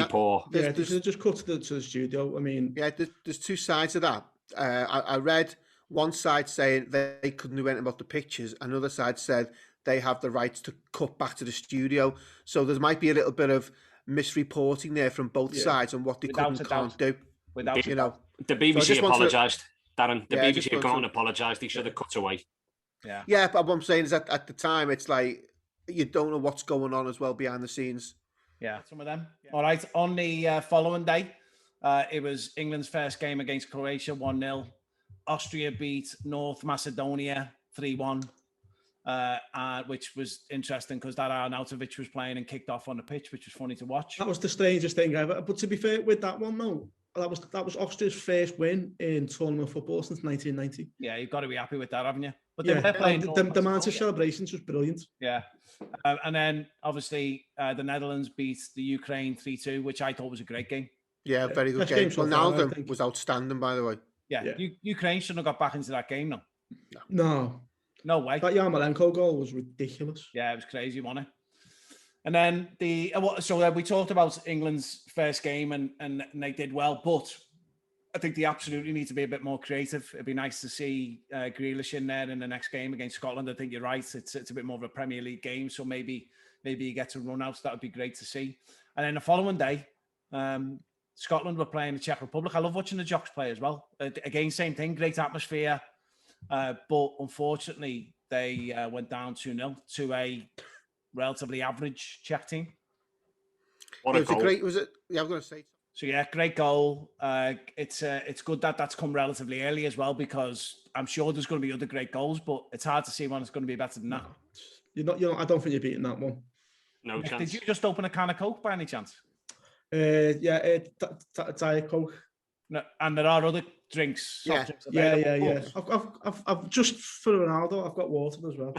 poor. Yeah, they just cut to the studio. I mean, there's 2 sides of that. I read one side saying they couldn't do anything about the pictures, another side said they have the rights to cut back to the studio. So there might be a little bit of misreporting there from both sides on what they could and can't do. Without you know, the BBC apologised, Darren. The BBC have gone and apologised. They should have cut away. Yeah, but what I'm saying is that at the time, it's like you don't know what's going on as well behind the scenes. Yeah, some of them. All right. On the following day, it was England's first game against Croatia, 1-0. Austria beat North Macedonia 3-1, which was interesting because that Arnautovic was playing and kicked off on the pitch, which was funny to watch. That was the strangest thing ever. But to be fair, with that one, though, that was Austria's first win in tournament football since 1990. Yeah, you've got to be happy with that, haven't you? But they're playing the Manchester celebrations was brilliant. Yeah. And then, obviously, the Netherlands beat the Ukraine 3-2, which I thought was a great game. Yeah, very good game. Well, Lundon was outstanding, by the way. Yeah. Ukraine shouldn't have got back into that game, no. No way. That Yarmolenko goal was ridiculous. Yeah, it was crazy, wasn't it? And then we talked about England's first game and they did well, but I think they absolutely need to be a bit more creative. It'd be nice to see Grealish in there in the next game against Scotland. I think you're right. It's a bit more of a Premier League game, so maybe you get to run out. That would be great to see. And then the following day, Scotland were playing the Czech Republic. I love watching the Jocks play as well. Again, same thing, great atmosphere. But unfortunately, they went down 2-0 to a relatively average Czech team. Was it great? Was it? Yeah, I was going to say. So yeah, great goal. It's good that that's come relatively early as well, because I'm sure there's going to be other great goals, but it's hard to see when it's going to be better than that. I don't think you're beating that one. No chance. Did you just open a can of Coke by any chance? Diet Coke. No, and there are other drinks. Yeah. I've just for Ronaldo, I've got water as well.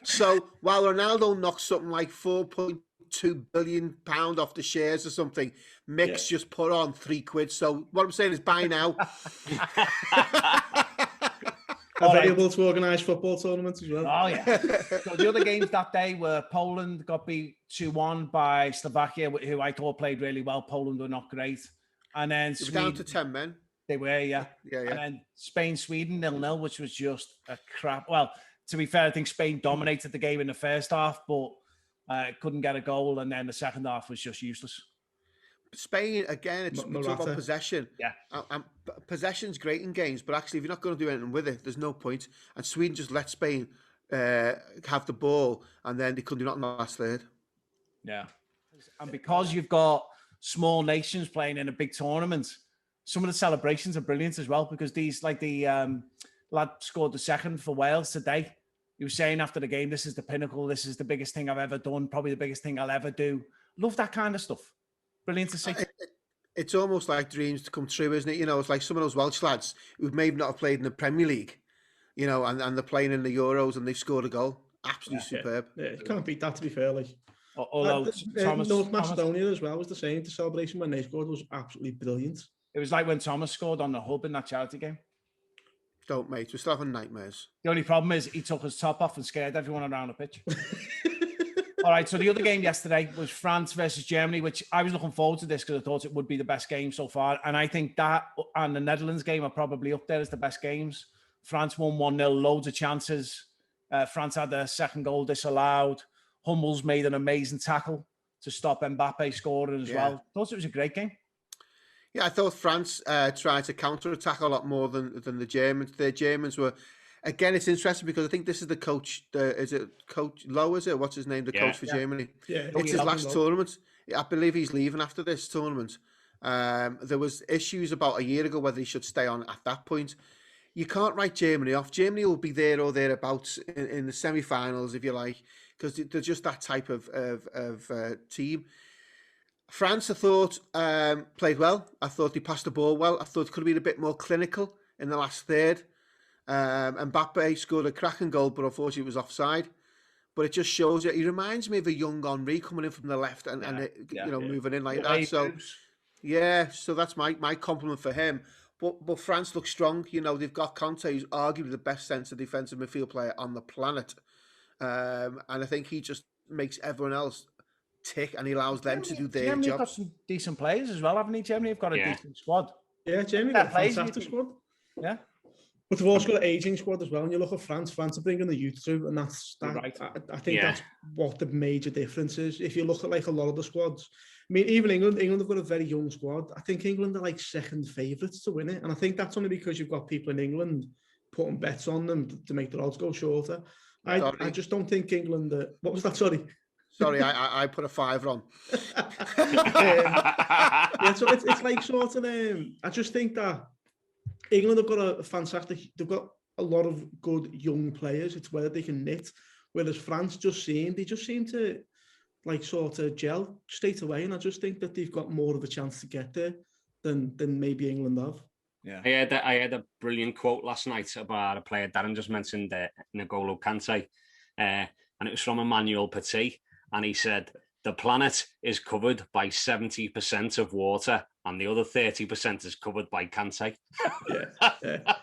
So while Ronaldo knocked something like £4.2 billion off the shares or something, Mick's just put on £3. So what I'm saying is buy now. Available to organise football tournaments as well. Oh yeah. So the other games that day were Poland got beat 2-1 by Slovakia, who I thought played really well. Poland were not great. And then Sweden, down to 10 men. They were, yeah. And then Spain-Sweden 0-0, which was just a crap. Well, to be fair, I think Spain dominated the game in the first half, but couldn't get a goal. And then the second half was just useless. Spain, again, it's about possession. Yeah. Possession's great in games, but actually, if you're not going to do anything with it, there's no point. And Sweden just let Spain have the ball, and then they couldn't do nothing in the last third. Yeah. And because you've got small nations playing in a big tournament, some of the celebrations are brilliant as well, because these, like the lad scored the second for Wales today. He was saying after the game, this is the pinnacle. This is the biggest thing I've ever done. Probably the biggest thing I'll ever do. Love that kind of stuff. Brilliant to see. It's almost like dreams to come true, isn't it? You know, it's like some of those Welsh lads who may not have played in the Premier League. you know, and they're playing in the Euros and they've scored a goal. Absolutely superb. Yeah, you can't beat that, to be fair. Like, although North Macedonia as well was the same. The celebration when they scored was absolutely brilliant. It was like when Thomas scored on the hub in that charity game. Don't, mate. We're still having nightmares. The only problem is he took his top off and scared everyone around the pitch. All right, so the other game yesterday was France versus Germany, which I was looking forward to this because I thought it would be the best game so far. And I think that and the Netherlands game are probably up there as the best games. France won 1-0, loads of chances. France had their second goal disallowed. Hummels made an amazing tackle to stop Mbappe scoring as well. Thought it was a great game. Yeah, I thought France tried to counter-attack a lot more than the Germans. The Germans were... Again, it's interesting because I think this is the coach. Is it Coach Lowe? Is it? What's his name? The coach for Germany. Yeah, it's his last tournament. I believe he's leaving after this tournament. There was issues about a year ago whether he should stay on at that point. You can't write Germany off. Germany will be there or thereabouts in the semi-finals, if you like, because they're just that type of team. France, I thought, played well. I thought they passed the ball well. I thought it could have been a bit more clinical in the last third. Mbappe scored a cracking goal, but unfortunately it was offside. But it just shows you, he reminds me of a young Henry coming in from the left and moving in like that. So, so that's my compliment for him. But France looks strong. You know, they've got Conte, who's arguably the best centre defensive midfield player on the planet. And I think he just makes everyone else tick and he allows them to do their Germany job. Got some decent players as well, haven't they? Germany have got a decent squad. Yeah, Germany got a fantastic squad. Yeah. But they've also got an ageing squad as well. And you look at France are bringing the youth through, and that's that. Right. I think that's what the major difference is. If you look at like a lot of the squads, I mean, even England have got a very young squad. I think England are like second favourites to win it, and I think that's only because you've got people in England putting bets on them to make the odds go shorter. I just don't think England. What was that? Sorry. Sorry, I put a $5 on. So it's like sort of. I just think that England have got a fantastic. They've got a lot of good young players. It's whether they can knit. Whereas France they just seem to like sort of gel straight away. And I just think that they've got more of a chance to get there than maybe England have. Yeah, I had a brilliant quote last night about a player Darren just mentioned, N'Golo Kante, and it was from Emmanuel Petit, and he said the planet is covered by 70% of water, and the other 30% is covered by Kante.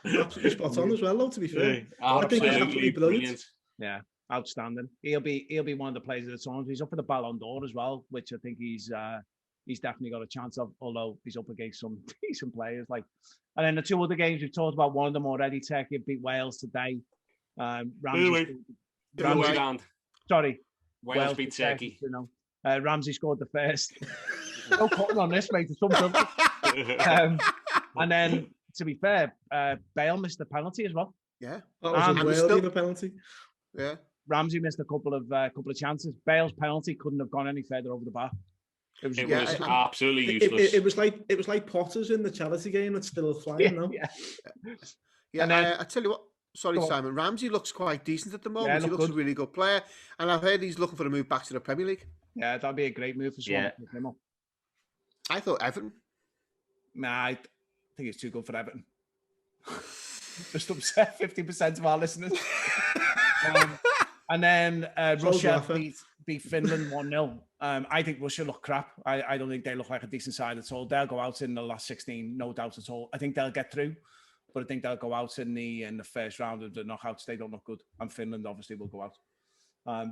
Absolutely spot on as well, though. To be fair, I think it's absolutely brilliant. Yeah, outstanding. He'll be one of the players of the tournament. He's up for the Ballon d'Or as well, which I think he's definitely got a chance of. Although he's up against some decent players, like. And then the two other games we've talked about, one of them already. Turkey beat Wales today. Wales beat Turkey. Ramsey scored the first. No cutting on this, mate. And then, to be fair, Bale missed the penalty as well. Yeah, that was a penalty. Yeah, Ramsey missed a couple of chances. Bale's penalty couldn't have gone any further over the bar. It was absolutely useless. It was like Potters in the charity game that's still flying now. Yeah. And I tell you what. Sorry, Simon. Ramsey looks quite decent at the moment. He looks a really good player, and I've heard he's looking for a move back to the Premier League. Yeah, that'd be a great move for Swan. Yeah. I thought Everton. Nah, I think it's too good for Everton. Just upset 50% of our listeners. And then Russia beat Finland 1-0. I think Russia look crap. I don't think they look like a decent side at all. They'll go out in the last 16, no doubt at all. I think they'll get through, but I think they'll go out in the first round of the knockouts. They don't look good, and Finland obviously will go out.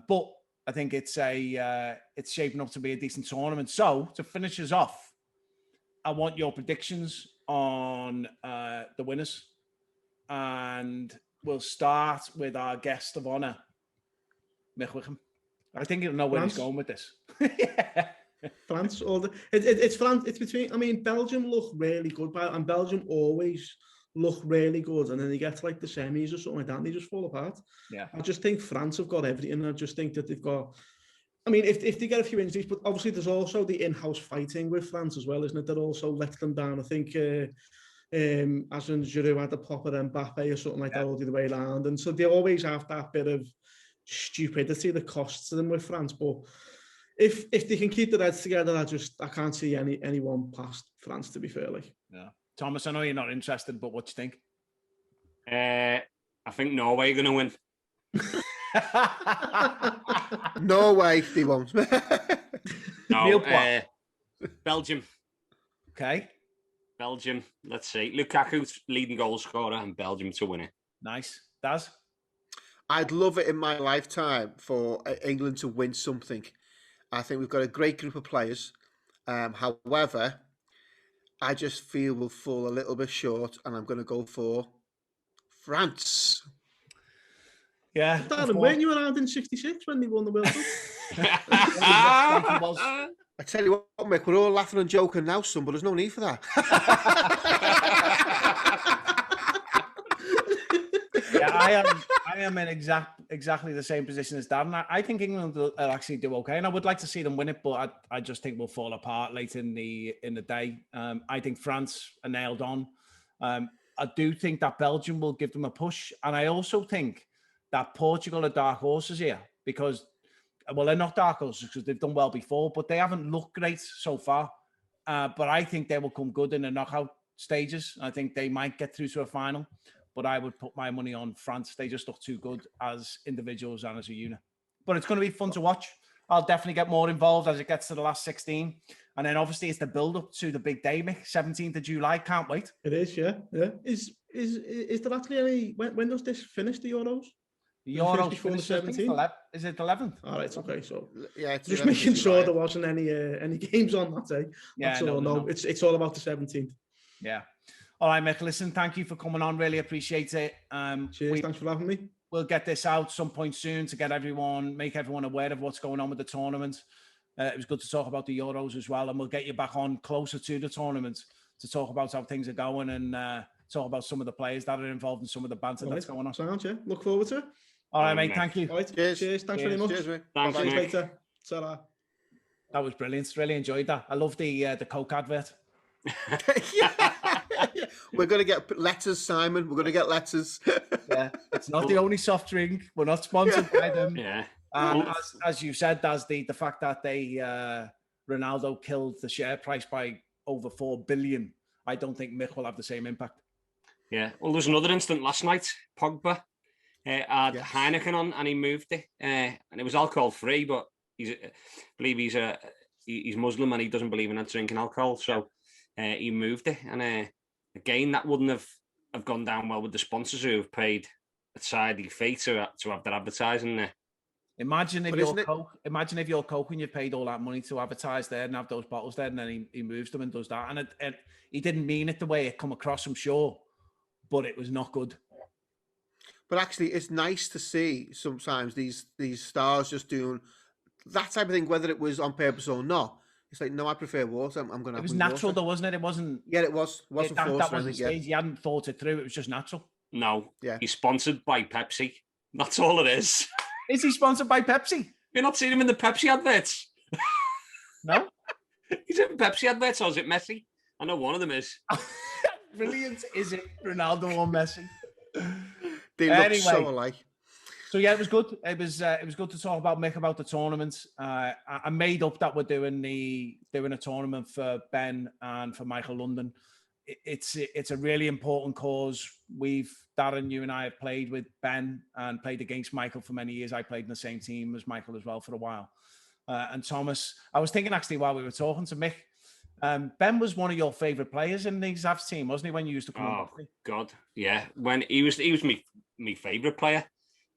But I think it's shaping up to be a decent tournament. So to finish us off, I want your predictions on the winners, and we'll start with our guest of honour, Mick Wickham. I think he'll know where he's going with this. France, it's France. It's between. I mean, Belgium look really good, and Belgium always look really good, and then they get to like the semis or something like that, and they just fall apart. Yeah, I just think France have got everything. I just think that they've got. I mean, if they get a few injuries, but obviously there's also the in-house fighting with France as well, isn't it? That also lets them down. I think as in Giroud had the pop at Mbappe or something like that all the way around, and so they always have that bit of stupidity that costs them with France. But if they can keep their heads together, I can't see anyone past France, to be fair. Like, yeah. Thomas, I know you're not interested, but what do you think? I think Norway are going to win. No way, they won't. No, Belgium. Okay. Belgium. Let's see. Lukaku's leading goal scorer and Belgium to win it. Nice. Daz? I'd love it in my lifetime for England to win something. I think we've got a great group of players. However, I just feel we'll fall a little bit short, and I'm going to go for France. Yeah. Darren, weren't you around in '66 when they won the World Cup? I tell you what, Mick, we're all laughing and joking now, son, but there's no need for that. Yeah, I am in exactly the same position as Darren. I think England will actually do okay, and I would like to see them win it, but I just think we'll fall apart late in the day. I think France are nailed on. I do think that Belgium will give them a push, and I also think that Portugal are dark horses here because, well, they're not dark horses because they've done well before, but they haven't looked great so far. But I think they will come good in the knockout stages. I think they might get through to a final, but I would put my money on France. They just look too good as individuals and as a unit. But it's going to be fun to watch. I'll definitely get more involved as it gets to the last 16. And then obviously it's the build-up to the big day, Mick, 17th of July. Can't wait. It is, yeah. Is there actually any... When does this finish, the Euros? The Euros before the 17th. Is it 11th? All right, okay. So yeah, it's just making sure there wasn't any games on that day. Yeah, no. It's all about the 17th. Yeah. All right, Mick. Listen, thank you for coming on. Really appreciate it. Cheers. Thanks for having me. We'll get this out some point soon to make everyone aware of what's going on with the tournament. It was good to talk about the Euros as well, and we'll get you back on closer to the tournament to talk about how things are going and talk about some of the players that are involved in some of the banter that's going on. Sounds, yeah. Look forward to it. All right, mate. Thank you. All right. Cheers. Thanks very much. Cheers, mate. Thanks, See you mate. later. Ta-ra. That was brilliant. Really enjoyed that. I love the Coke advert. Yeah. We're going to get letters, Simon. We're going to get letters. Yeah, it's not the only soft drink. We're not sponsored by them. Yeah. As you said, that's the fact that they Ronaldo killed the share price by over 4 billion. I don't think Mick will have the same impact. Yeah. Well, there's another incident last night. Pogba had Heineken on and he moved it, and it was alcohol free, but I believe he's Muslim and he doesn't believe in drinking alcohol, so he moved it. And again, that wouldn't have gone down well with the sponsors who have paid a tidy fee to have their advertising there. Imagine if you're Coke and you paid all that money to advertise there and have those bottles there, and then he moves them and does that. And he didn't mean it the way it come across, I'm sure, but it was not good. But actually, it's nice to see sometimes these stars just doing that type of thing, whether it was on purpose or not. It's like, no, I prefer water. I'm going to. It was natural, though, wasn't it? It wasn't. Yeah, it was. It wasn't forced. That was the stage. You hadn't thought it through. It was just natural. No. Yeah. He's sponsored by Pepsi. That's all it is. Is he sponsored by Pepsi? You're not seeing him in the Pepsi adverts. No. He's in Pepsi adverts, or is it Messi? I know one of them is. Brilliant. Is it Ronaldo or Messi? They look so alike. So yeah, it was good. It was good to talk about Mick about the tournament. I made up that we're doing a tournament for Ben and for Michael Lundon. It's a really important cause. Darren, you and I have played with Ben and played against Michael for many years. I played in the same team as Michael as well for a while. And Thomas, I was thinking actually while we were talking to Mick, Ben was one of your favourite players in the Zavs team, wasn't he? When you used to come on? God, yeah. When he was my favourite player.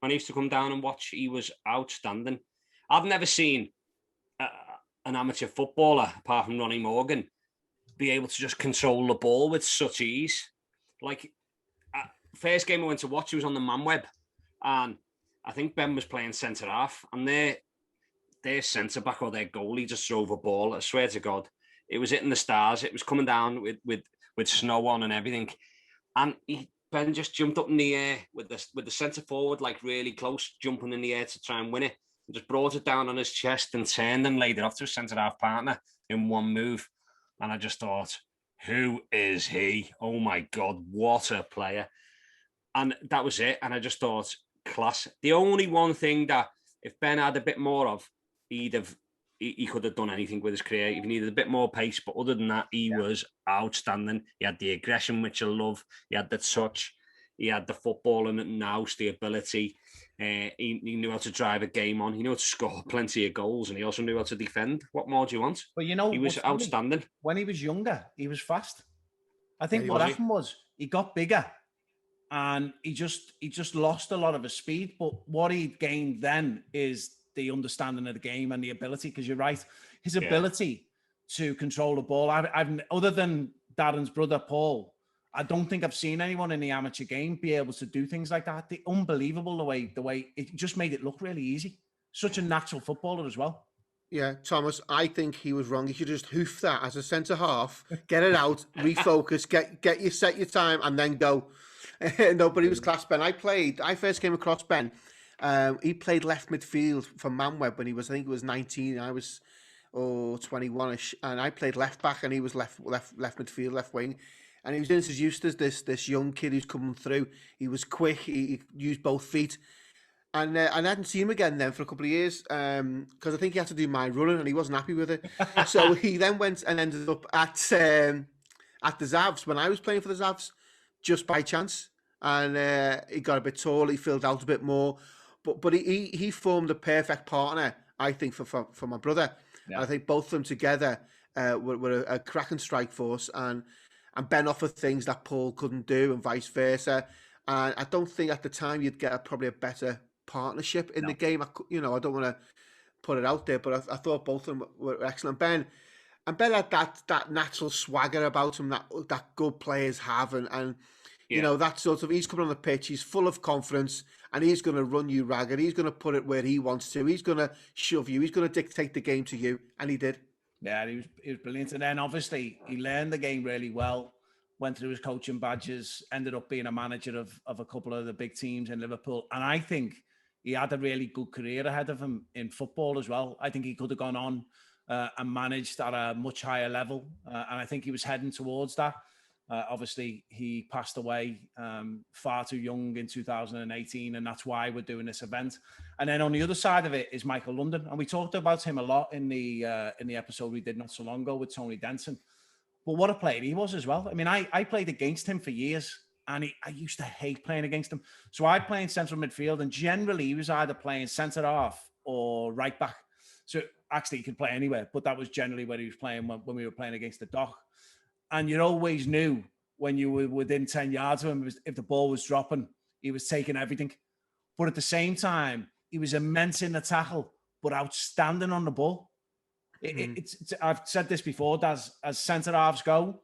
When I used to come down and watch, he was outstanding. I've never seen an amateur footballer, apart from Ronnie Morgan, be able to just control the ball with such ease. Like, first game I went to watch, he was on the man web, and I think Ben was playing centre half, and their centre back or their goalie just drove a ball. I swear to God, it was hitting the stars. It was coming down with snow on and everything, and Ben just jumped up in the air with the centre forward, like really close, jumping in the air to try and win it. And just brought it down on his chest and turned and laid it off to his centre half partner in one move. And I just thought, who is he? Oh my God, what a player. And that was it. And I just thought, class. The only one thing that if Ben had a bit more of, he could have done anything with his career. He needed a bit more pace, but other than that, he was outstanding. He had the aggression, which I love. He had the touch. He had the footballing nous, the ability. He knew how to drive a game on. He knew how to score plenty of goals, and he also knew how to defend. What more do you want? But you know, he was outstanding. When he was younger, he was fast. I think Yeah, what happened was he got bigger, and he just lost a lot of his speed. But what he gained then is the understanding of the game and the ability. Because you're right, his ability to control the ball. I've other than Darren's brother Paul, I don't think I've seen anyone in the amateur game be able to do things like that. Unbelievable the way it just made it look really easy. Such a natural footballer as well. Yeah, Thomas, I think he was wrong. He should just hoof that as a centre half, get it out, refocus, get you set your time, and then go. No, but he was class, Ben. I first came across Ben. He played left midfield for Manweb when I think he was 19. I was 21ish, and I played left back, and he was left midfield, left wing. And he was doing his use as this young kid who's coming through. He was quick. He used both feet. And I hadn't seen him again then for a couple of years because I think he had to do my running and he wasn't happy with it. So he then went and ended up at the Zavs when I was playing for the Zavs, just by chance. And he got a bit tall. He filled out a bit more. But he formed a perfect partner, I think, for my brother. Yeah. I think both of them together were a cracking strike force. And Ben offered things that Paul couldn't do and vice versa. And I don't think at the time you'd get probably a better partnership in the game. I don't want to put it out there, but I thought both of them were excellent. Ben had that natural swagger about him that good players have. And you know, that sort of, he's coming on the pitch, he's full of confidence and he's going to run you ragged. He's going to put it where he wants to. He's going to shove you. He's going to dictate the game to you. And he did. Yeah, he was brilliant. And then obviously he learned the game really well, went through his coaching badges, ended up being a manager of a couple of the big teams in Liverpool. And I think he had a really good career ahead of him in football as well. I think he could have gone on and managed at a much higher level. And I think he was heading towards that. Obviously, he passed away far too young in 2018, and that's why we're doing this event. And then on the other side of it is Michael Lundon, and we talked about him a lot in the episode we did not so long ago with Tony Denson. But what a player he was as well. I mean, I played against him for years, and I used to hate playing against him. So I'd play in central midfield, and generally he was either playing centre half or right back. So actually he could play anywhere, but that was generally where he was playing when we were playing against the Dock. And you always knew when you were within 10 yards of him, if the ball was dropping, he was taking everything. But at the same time, he was immense in the tackle, but outstanding on the ball. I've said this before, as centre-halves go,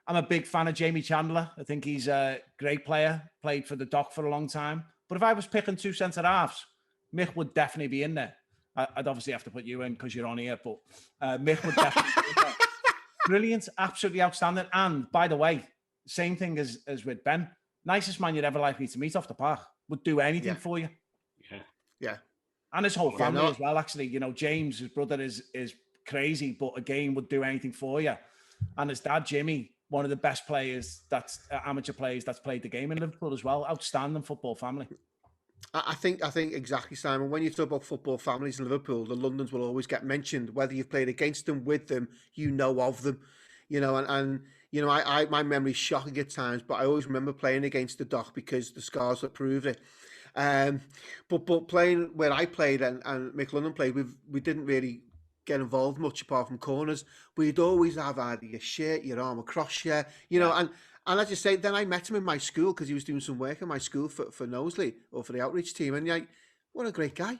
I'm a big fan of Jamie Chandler. I think he's a great player, played for the Dock for a long time. But if I was picking two centre-halves, Mick would definitely be in there. I'd obviously have to put you in because you're on here, but Mick would definitely be in there. Brilliant, absolutely outstanding. And by the way, same thing as with Ben. Nicest man you'd ever likely to meet off the park. Would do anything for you. Yeah. And his whole family as well, actually. You know, James, his brother, is crazy, but again, would do anything for you. And his dad, Jimmy, one of the best players, amateur players that's played the game in Liverpool as well. Outstanding football family. I think exactly, Simon. When you talk about football families in Liverpool, the Lundons will always get mentioned. Whether you've played against them, with them, you know of them. You know, and you know, my memory's shocking at times, but I always remember playing against the Dock because the scars have proved it. But playing where I played and Mick Lundon played, we didn't really get involved much apart from corners. We'd always have either your shirt, your arm across you, you know, and as you say, then I met him in my school because he was doing some work in my school for Knowsley or for the outreach team. And like, what a great guy.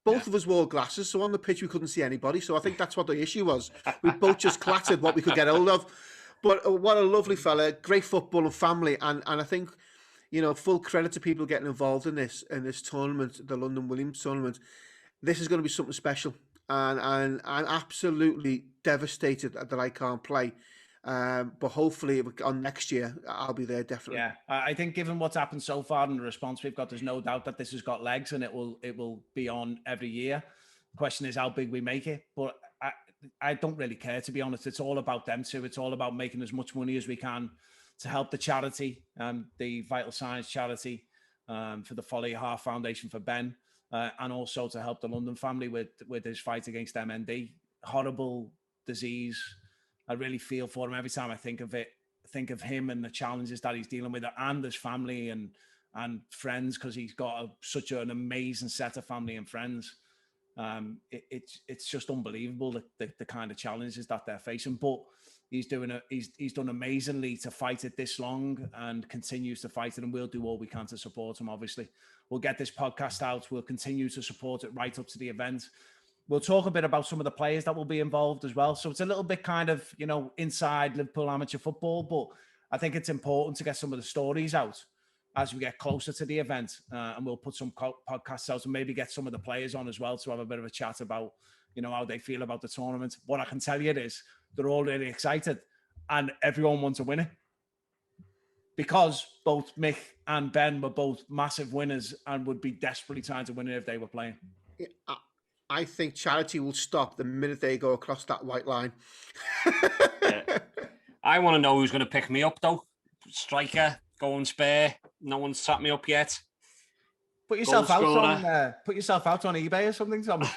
Both of us wore glasses, so on the pitch we couldn't see anybody. So I think that's what the issue was. We both just clattered what we could get hold of. But what a lovely fella, great football and family. And I think, you know, full credit to people getting involved in this tournament, the London Williams tournament. This is going to be something special. And I'm absolutely devastated that I can't play. But hopefully on next year, I'll be there definitely. Yeah, I think given what's happened so far and the response we've got, there's no doubt that this has got legs and it will be on every year. The question is how big we make it. But I don't really care, to be honest. It's all about them too. It's all about making as much money as we can to help the charity, the Vital Signs charity, for the Folly Heart Foundation for Ben. And also to help the London family with his fight against MND. Horrible disease. I really feel for him every time I think of it. Think of him and the challenges that he's dealing with, and his family, and and friends, because he's got such an amazing set of family and friends. It's just unbelievable the kind of challenges that they're facing. But he's done amazingly to fight it this long and continues to fight it, and we'll do all we can to support him. Obviously, we'll get this podcast out. We'll continue to support it right up to the event. We'll talk a bit about some of the players that will be involved as well. So it's a little bit kind of, inside Liverpool amateur football, but I think it's important to get some of the stories out as we get closer to the event. And we'll put some podcasts out and maybe get some of the players on as well to have a bit of a chat about, how they feel about the tournament. What I can tell you is they're all really excited and everyone wants to win it, because both Mick and Ben were both massive winners and would be desperately trying to win it if they were playing. Yeah, I think charity will stop the minute they go across that white line. Yeah. I want to know who's going to pick me up, though. Striker, go and spare. No one's sat me up yet. Put yourself out on eBay or something, Thomas.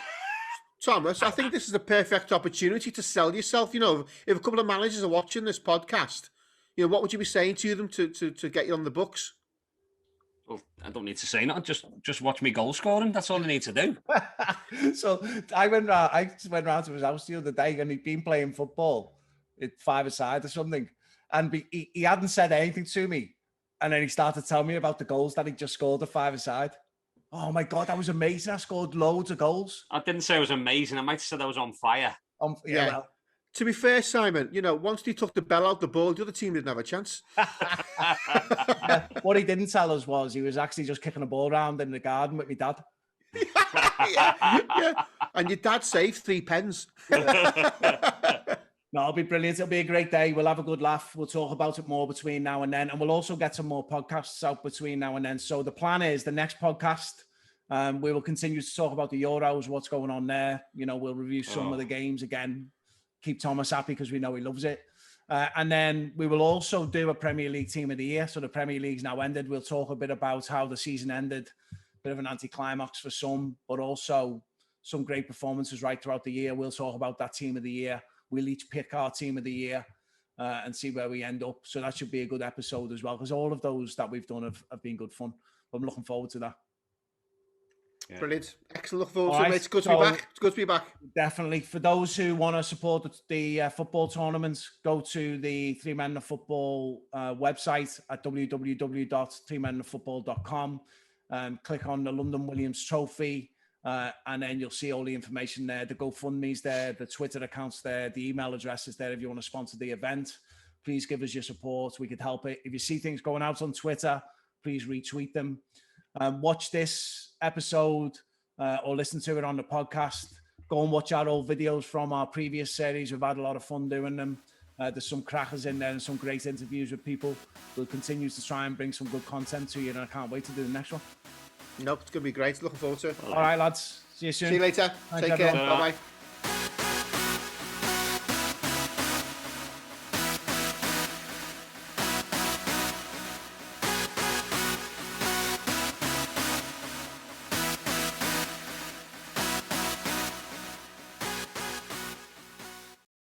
Thomas, I think this is a perfect opportunity to sell yourself. If a couple of managers are watching this podcast, what would you be saying to them to get you on the books? Well, I don't need to say nothing. Just watch me goal scoring. That's all I need to do. So I went round to his house the other day, and he'd been playing football at 5-a-side or something, and he hadn't said anything to me, and then he started telling me about the goals that he just scored at 5-a-side. Oh my God, that was amazing! I scored loads of goals. I didn't say it was amazing. I might have said I was on fire. Yeah. Well. To be fair, Simon, once he took the bell out the ball, the other team didn't have a chance. What he didn't tell us was he was actually just kicking a ball around in the garden with my dad. Yeah. And your dad saved 3 pens. No, it'll be brilliant. It'll be a great day. We'll have a good laugh. We'll talk about it more between now and then. And we'll also get some more podcasts out between now and then. So the plan is the next podcast, we will continue to talk about the Euros, what's going on there. We'll review some of the games again. Keep Thomas happy because we know he loves it. And then we will also do a Premier League Team of the Year. So the Premier League's now ended. We'll talk a bit about how the season ended. Bit of an anticlimax for some, but also some great performances right throughout the year. We'll talk about that Team of the Year. We'll each pick our Team of the Year and see where we end up. So that should be a good episode as well, because all of those that we've done have been good fun. I'm looking forward to that. Yeah. Brilliant. Excellent. Look forward to it, mate. It's good to be back. It's good to be back. Definitely. For those who want to support the football tournaments, go to the 3 Men of Football website at www.3menoffootball.com. Click on the London Williams Trophy, and then you'll see all the information there. The GoFundMe's there, the Twitter account's there, the email address is there if you want to sponsor the event. Please give us your support. We could help it. If you see things going out on Twitter, please retweet them. Watch this episode or listen to it on the podcast. Go and watch our old videos from our previous series. We've had a lot of fun doing them. There's some crackers in there and some great interviews with people. We'll continue to try and bring some good content to you, and I can't wait to do the next one. Nope, it's going to be great. Looking forward to it. All right, lads. See you soon. See you later. Thanks, Take care. everyone. Bye-bye.